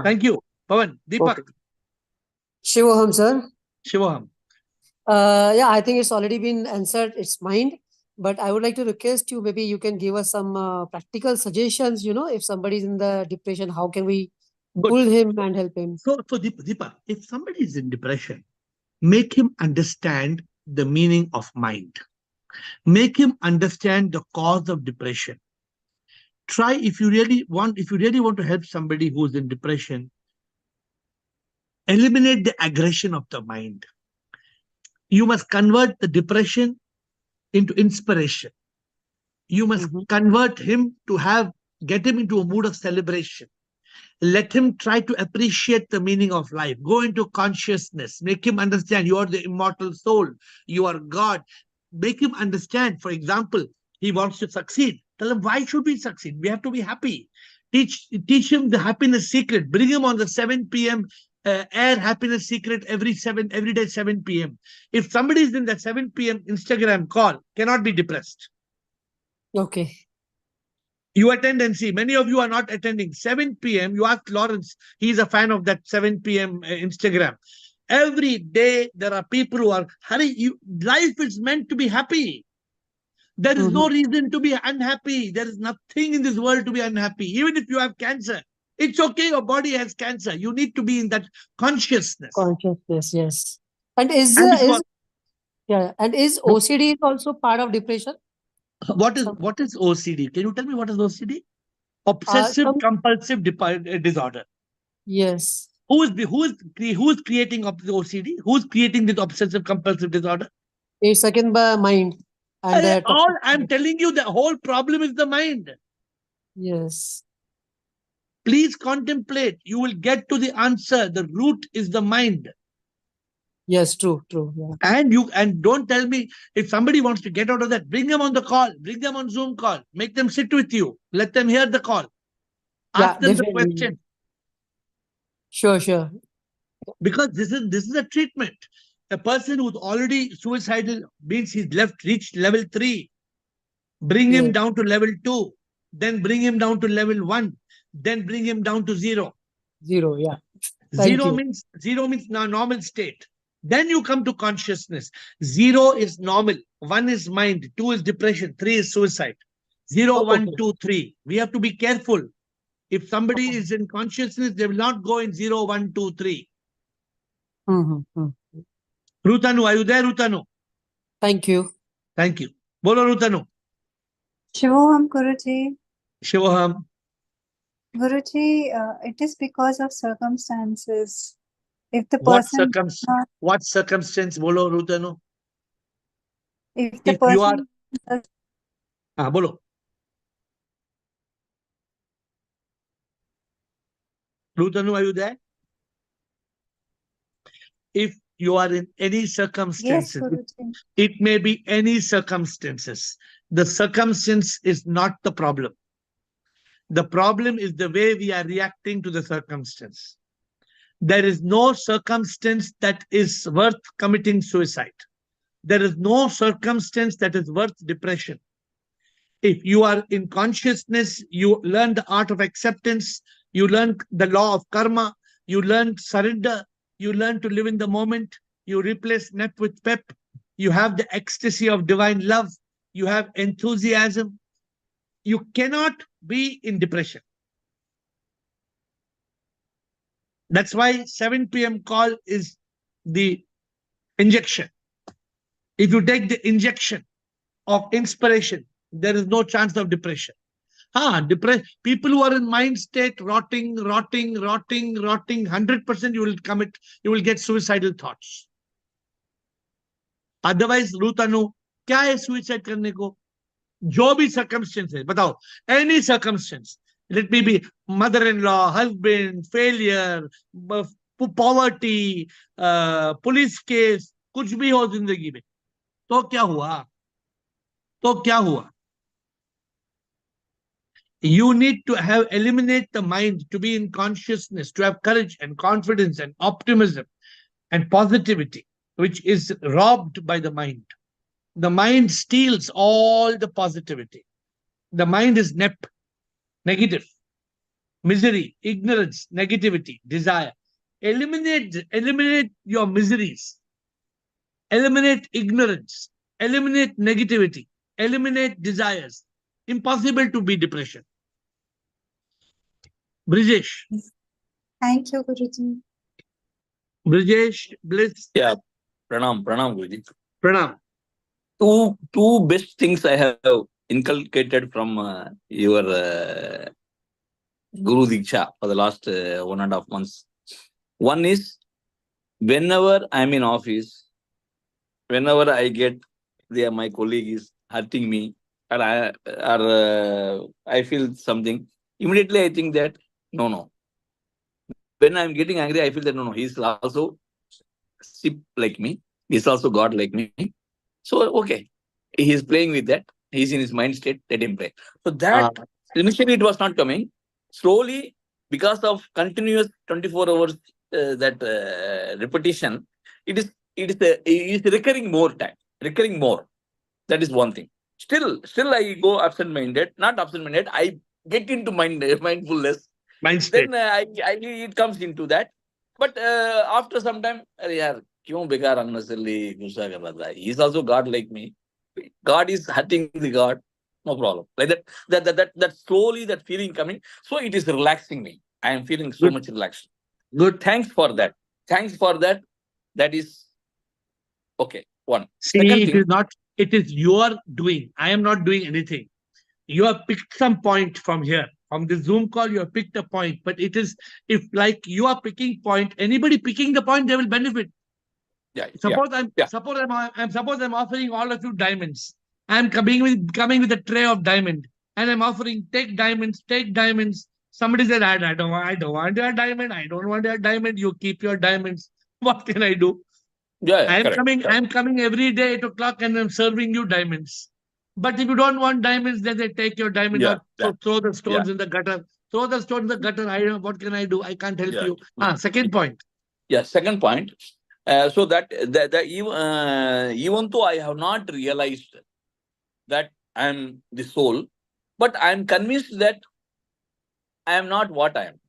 thank you. Pavan, Deepak. Shivoham, sir. Shivoham. Yeah, I think it's already been answered. It's mind. But I would like to request you, maybe you can give us some practical suggestions. If somebody's in the depression, how can we pull him and help him? So Deepak, if somebody is in depression, make him understand the meaning of mind. Make him understand the cause of depression. Try, if you really want to help somebody who's in depression, eliminate the aggression of the mind. You must convert the depression into inspiration. You must convert him to get him into a mood of celebration. Let him try to appreciate the meaning of life. Go into consciousness. Make him understand you are the immortal soul. You are God. Make him understand. For example, he wants to succeed. Tell him, why should we succeed? We have to be happy. Teach him the happiness secret. Bring him on the 7 p.m. AiR happiness secret every day 7 p.m. If somebody is in that 7 p.m. Instagram call, cannot be depressed. Okay. You attend and see. Many of you are not attending. 7 p.m. You ask Lawrence. He's a fan of that 7 p.m. Instagram. Every day there are people who are, life is meant to be happy. There is no reason to be unhappy. There is nothing in this world to be unhappy. Even if you have cancer, it's okay. Your body has cancer. You need to be in that consciousness. Consciousness, yes. And is OCD also part of depression? What is OCD? Can you tell me what is OCD? Obsessive compulsive disorder. Yes. Who is creating the OCD? Who's creating this obsessive compulsive disorder? It's again by mind. And I'm telling you, the whole problem is the mind. Yes. Please contemplate. You will get to the answer. The root is the mind. Yes, true. Yeah. And don't tell me, if somebody wants to get out of that, bring them on the call, bring them on Zoom call, make them sit with you, let them hear the call, ask them the question. Sure. Because this is a treatment. A person who's already suicidal means he's reached level 3. Bring him down to level 2, then bring him down to level 1, then bring him down to 0. 0, yeah. Zero means normal state. Then you come to consciousness. 0 is normal, 1 is mind, 2 is depression, 3 is suicide. 0, 1, 2, 3. We have to be careful. If somebody is in consciousness, they will not go in 0, 1, 2, 3. Rutanu, are you there, Rutanu? Thank you. Bolo, Rutanu. Shivoham, Guruji. Shivoham. Guruji, it is because of circumstances. If the person... What circumstance, Bolo, Rutanu? If the person... Bolo. Rutanu, are you there? If you are in any circumstances, it may be any circumstances. The circumstance is not the problem. The problem is the way we are reacting to the circumstance. There is no circumstance that is worth committing suicide. there is no circumstance that is worth depression. If you are in consciousness, you learn the art of acceptance, you learn the law of karma, you learn surrender, you learn to live in the moment, you replace nep with pep, you have the ecstasy of divine love, you have enthusiasm. You cannot be in depression. That's why 7 p.m. call is the injection. If you take the injection of inspiration, there is no chance of depression. People who are in mind state, rotting, 100% you will get suicidal thoughts. Otherwise, Rutanu, क्या है suicide करने को? जो भी circumstance है, बताओ, any circumstance, let me be mother-in-law, husband, failure, poverty, police case, कुछ भी हो जिंदगी में, तो क्या हुआ? You need to eliminate the mind to be in consciousness, to have courage and confidence and optimism and positivity, which is robbed by the mind. The mind steals all the positivity. The mind is negative, misery, ignorance, negativity, desire. Eliminate your miseries. Eliminate ignorance. Eliminate negativity. Eliminate desires. Impossible to be depression. Brijesh. Thank you, Guruji. Brijesh, Bliss. Yeah, pranam, Guruji. Pranam. Two best things I have inculcated from your Guru Diksha for the last 1.5 months. One is, whenever I'm in office, whenever I get my colleague is hurting me, or I feel something, immediately I think that no. When I'm getting angry, I feel that no, he's also sheep like me. He's also God like me. So okay, he's playing with that. He's in his mind state. Let him play. So that initially it was not coming. Slowly, because of continuous 24 hours repetition, it is recurring more time. Recurring more. That is one thing. Still I go absent-minded. Not absent-minded. I get into mindfulness. Mind state. Then it comes into that. But after some time, क्यों बेकार unnecessarily गुस्सा कर रहा था? He is also God like me. God is hurting the God. No problem. Like that slowly that feeling coming. So it is relaxing me. I am feeling so much relaxed. Good. Thanks for that. That is okay. One. See, Second thing, it is your doing. I am not doing anything. You have picked some point from here. From the Zoom call, you have picked a point. But it is, if like you are picking point, anybody picking the point, they will benefit. Suppose I'm offering all of you diamonds. I'm coming with a tray of diamond, and I'm offering take diamonds. Somebody said, I don't want your diamond. I don't want your diamond. You keep your diamonds. What can I do? I'm coming every day 8 o'clock and I'm serving you diamonds. But if you don't want diamonds, then they take your diamond out. So throw the stones in the gutter. Throw the stones in the gutter. I don't know, what can I do? I can't help you. Second point. Second point. So that even though I have not realized that I am the soul, but I am convinced that I am not what I am.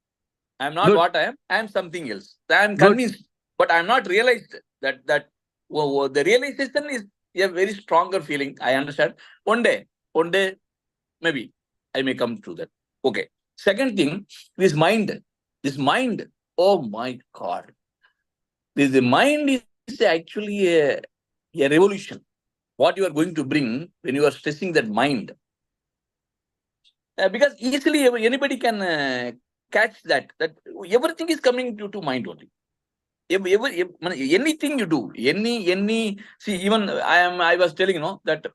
I am not what I am. I am something else. I am convinced, but I am not realized that the realization is a very stronger feeling. I understand. One day, maybe I may come to that. Okay. Second thing, this mind. Oh my God. The mind is actually a revolution. What you are going to bring when you are stressing that mind. Because easily anybody can catch that everything is coming to mind only. Anything you do, see, even I was telling that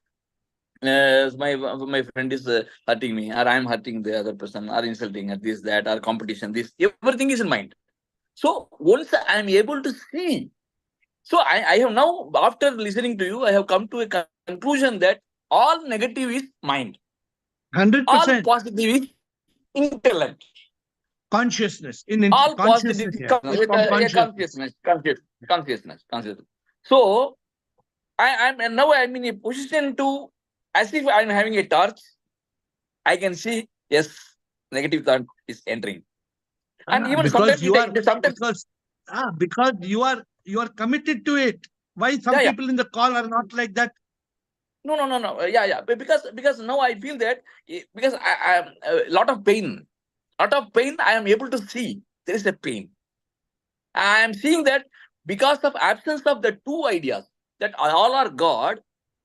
my friend is hurting me, or I am hurting the other person, or insulting, or this, that, or competition, this, everything is in mind. So once I am able to see, so I have now, after listening to you, I have come to a conclusion that all negative is mind. 100%. All positive is intellect. Consciousness. All consciousness. positive consciousness. So I'm now I'm in a position to, as if I'm having a torch, I can see, yes, negative thought is entering. And even because sometimes you are sometimes because you are committed to it. Why some yeah. people in the call are not like that? No. Yeah. Because now I feel that because I am a lot of pain. I am able to see there is a pain. I am seeing that because of absence of the two ideas that all are God.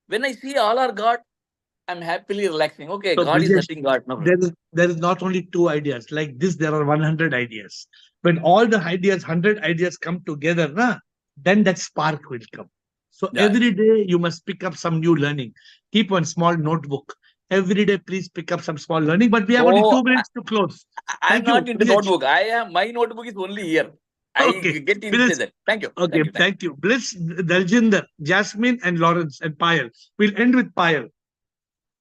When I see all are God, I'm happily relaxing. Okay, So God is Brijesh, nothing. God, no problem. there is not only two ideas. Like this, there are 100 ideas. When all the ideas, 100 ideas come together, then that spark will come. So Yeah. every day you must pick up some new learning. Keep one small notebook. Every day, please pick up some small learning. But we have only 2 minutes to close. I'm Thank you. not into Brijesh. notebook. My notebook is only here. Okay. I get into Bliss. that. Thank you. Okay, thank you. Bliss, Daljinder, Jasmine, and Lawrence, and Payal. We'll end with Payal.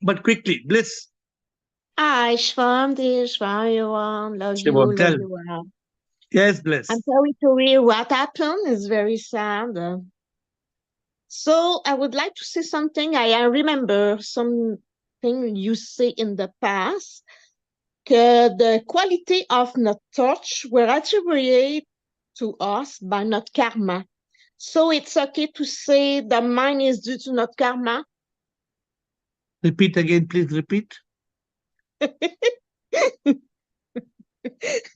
But quickly, Bliss. Hi, Shvam, dear Shvam, everyone. Love you, Shivam, tell. love you all. Yes, Bliss. I'm sorry to hear what happened. It's very sad. So I would like to say something. I remember something you say in the past. The quality of not touch were attributed to us by not karma. So it's okay to say the mind is due to not karma. Repeat again, please repeat.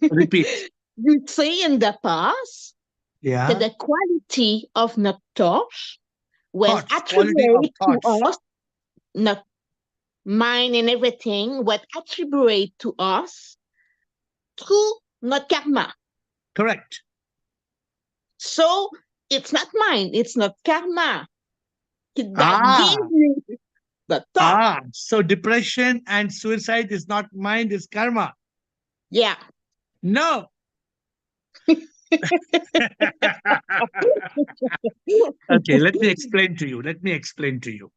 Repeat. You say in the past Yeah. that the quality of not touch was Quality of attributed to thoughts. us, not mine and everything, was attributed to us through not karma. Correct. So it's not mine, it's not karma that gave me the thought. So depression and suicide is not mind, it's karma. Yeah. No. Okay, let me explain to you.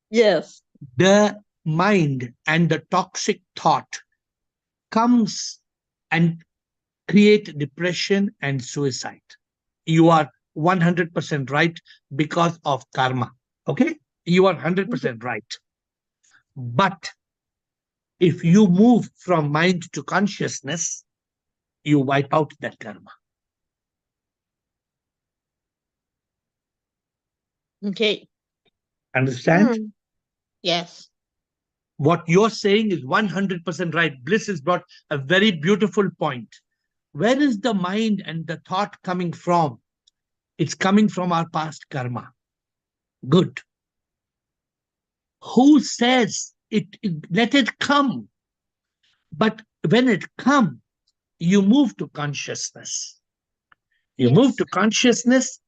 Yes. The mind and the toxic thought comes and create depression and suicide. You are 100% right because of karma. Okay? You are 100% right. But if you move from mind to consciousness, you wipe out that karma. Okay. Understand? Yes. What you're saying is 100% right. Bliss has brought a very beautiful point. Where is the mind and the thought coming from? It's coming from our past karma. Good. Who says let it come? But when it comes, you move to consciousness. You move to consciousness.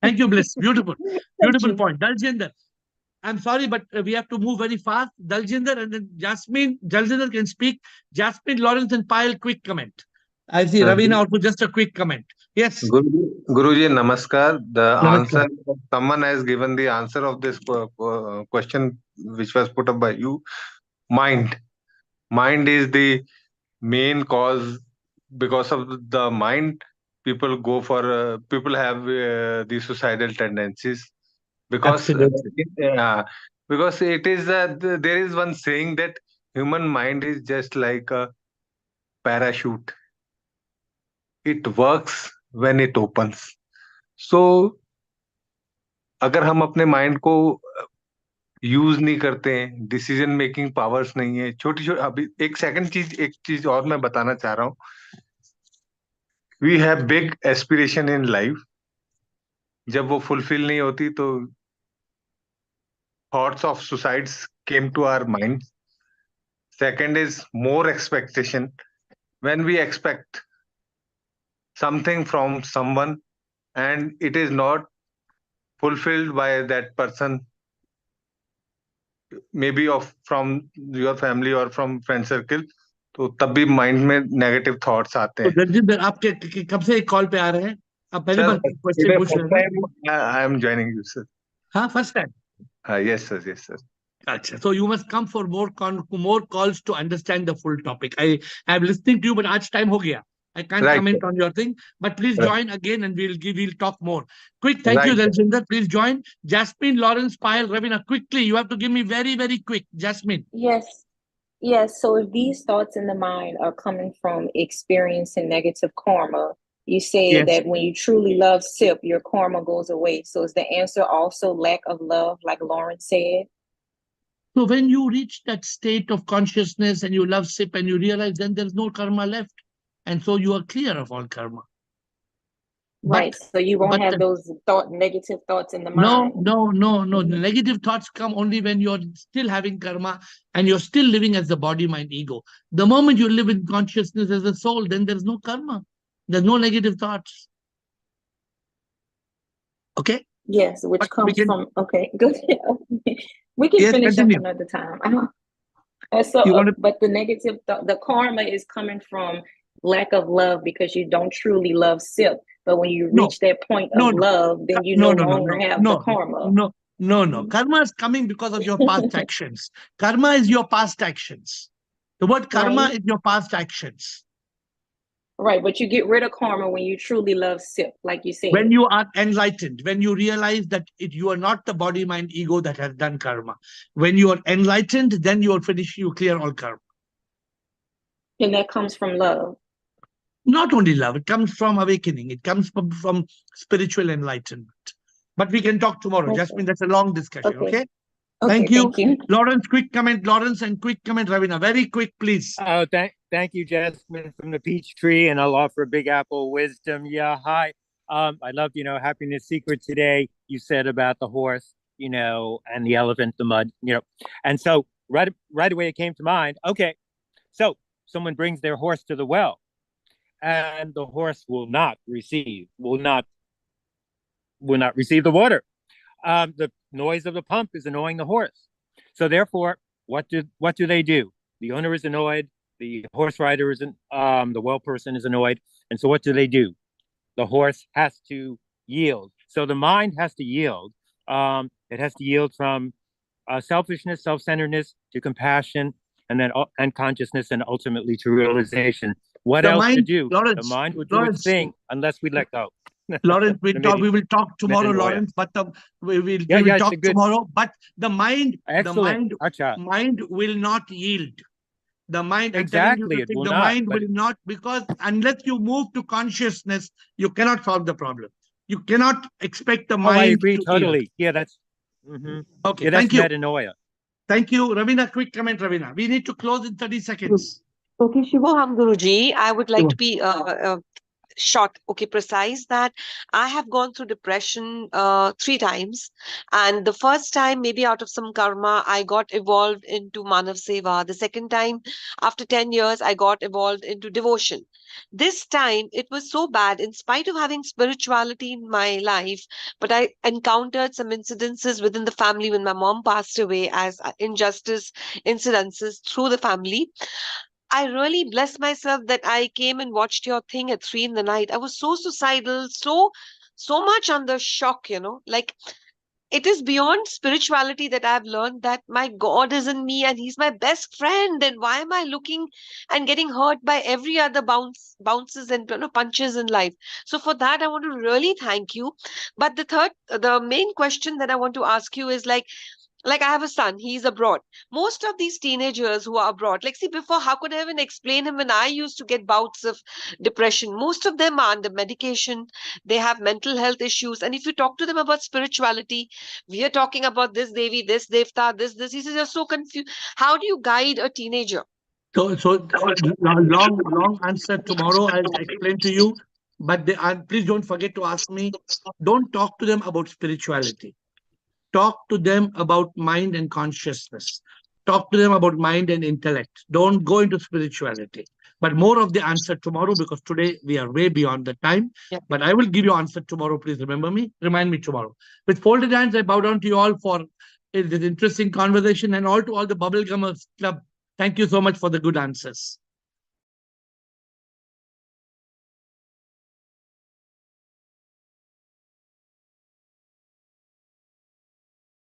Thank you, Bliss. Beautiful. Beautiful point. Daljinder. I'm sorry, but we have to move very fast. Daljinder and then Jasmine. Daljinder can speak. Jasmine, Lawrence, and Payal, quick comment. I see Ravina also just a quick comment. Yes. Guruji, namaskar. The Namaskar. answer, someone has given the answer of this question which was put up by you. Mind. Mind is the main cause. Because of the mind, people people have the suicidal tendencies. Because because it is there is one saying that human mind is just like a parachute. It works when it opens. So अगर हम अपने mind को use नहीं करते हैं, decision making powers नहीं है, छोटी छोटी अभी एक चीज और मैं बताना चाह रहा हूँ. We have big aspiration in life. जब वो फुलफिल नहीं होती तो thoughts of suicides came to our mind. Second is more expectation. When we expect something from someone and it is not fulfilled by that person, maybe from your family or from friend circle, तो तब भी mind में negative thoughts आते हैं. दलजिंदर, आप कब से call पे आ रहे हैं? आप पहली बार क्वेश्चन पूछ रहे हैं? I am joining you sir. हाँ, first time. Yes sir. Achha. So you must come for more calls to understand the full topic. I am listening to you, but आज time हो गया. I can't comment on your thing, but please join again and we'll talk more. Quick, thank you, Rajendra. Please join. Jasmine, Lawrence, Payal, Ravina, quickly. You have to give me very, very quick. Jasmine. Yes. Yes. So if these thoughts in the mind are coming from experiencing negative karma, you said that when you truly love SIP, your karma goes away. So is the answer also lack of love, like Lauren said? So when you reach that state of consciousness and you love SIP and you realize then there's no karma left. And so you are clear of all karma. Right. So you won't have those negative thoughts in the mind. No. The negative thoughts come only when you're still having karma and you're still living as the body, mind, ego. The moment you live in consciousness as a soul, then there's no karma. There's no negative thoughts. Okay? Yes, which comes from, okay, good. We can finish up another time. But the negative, the karma is coming from lack of love because you don't truly love SIP. But when you reach that point of love, then you no longer have the karma. No. Karma is coming because of your past actions. Karma is your past actions. The word karma is your past actions. Right, but you get rid of karma when you truly love SIP, like you said. When you are enlightened, when you realize that you are not the body, mind, ego that has done karma. When you are enlightened, then you are finished, you clear all karma. And that comes from love. Not only love, it comes from awakening. It comes from spiritual enlightenment. But we can talk tomorrow. Jasmine, that's a long discussion, okay? Thank you. Lawrence, quick comment, Lawrence, and quick comment, Ravina. Very quick, please. Oh, thank you, Jasmine from the Peach Tree, and I'll offer Big Apple wisdom. Yeah, hi. I loved, Happiness Secret today. You said about the horse, and the elephant, the mud, And so right away it came to mind, okay, so someone brings their horse to the well, and the horse will not receive the water. The noise of the pump is annoying the horse. So therefore, what do they do? The owner is annoyed. The horse rider isn't. The well person is annoyed. And so what do? The horse has to yield. So the mind has to yield. It has to yield from selfishness, self-centeredness to compassion, and consciousness, and ultimately to realization. What else to do? Lawrence, the mind will do its thing unless we let go. Lawrence, we will talk tomorrow, Lawrence. But we will talk tomorrow. But the mind will not yield. The mind, exactly, the mind will not, because unless you move to consciousness, you cannot solve the problem. You cannot expect the mind. I agree to totally. yield. Yeah, that's okay. Yeah, that's thank you. Metanoia. Thank you, Ravina. Quick comment, Ravina. We need to close in 30 seconds. Okay, Shubham Guruji, I would like to be short, precise, that I have gone through depression 3 times. And the first time, maybe out of some karma, I got evolved into Manav Seva. The second time, after 10 years, I got evolved into devotion. This time, it was so bad, in spite of having spirituality in my life, but I encountered some incidences within the family when my mom passed away as injustice incidences through the family. I really blessed myself that I came and watched your thing at 3 in the night. I was so suicidal, so much under shock, like it is beyond spirituality that I've learned that my God is in me and he's my best friend. And why am I looking and getting hurt by every other bounces and punches in life? So for that, I want to really thank you. But the main question that I want to ask you is like I have a son, he's abroad. Most of these teenagers who are abroad, see, before, how could I even explain him when I used to get bouts of depression? Most of them are under medication. They have mental health issues. And if you talk to them about spirituality, we are talking about this Devi, this Devta, this. He says, you're so confused. How do you guide a teenager? So long answer tomorrow. I'll explain to you. But please don't forget to ask me. Don't talk to them about spirituality. Talk to them about mind and consciousness. Talk to them about mind and intellect. Don't go into spirituality. But more of the answer tomorrow, because today we are way beyond the time. Yeah. But I will give you answer tomorrow. Please remind me tomorrow. With folded hands, I bow down to you all for this interesting conversation, and all to all the Bubblegummers Club. Thank you so much for the good answers.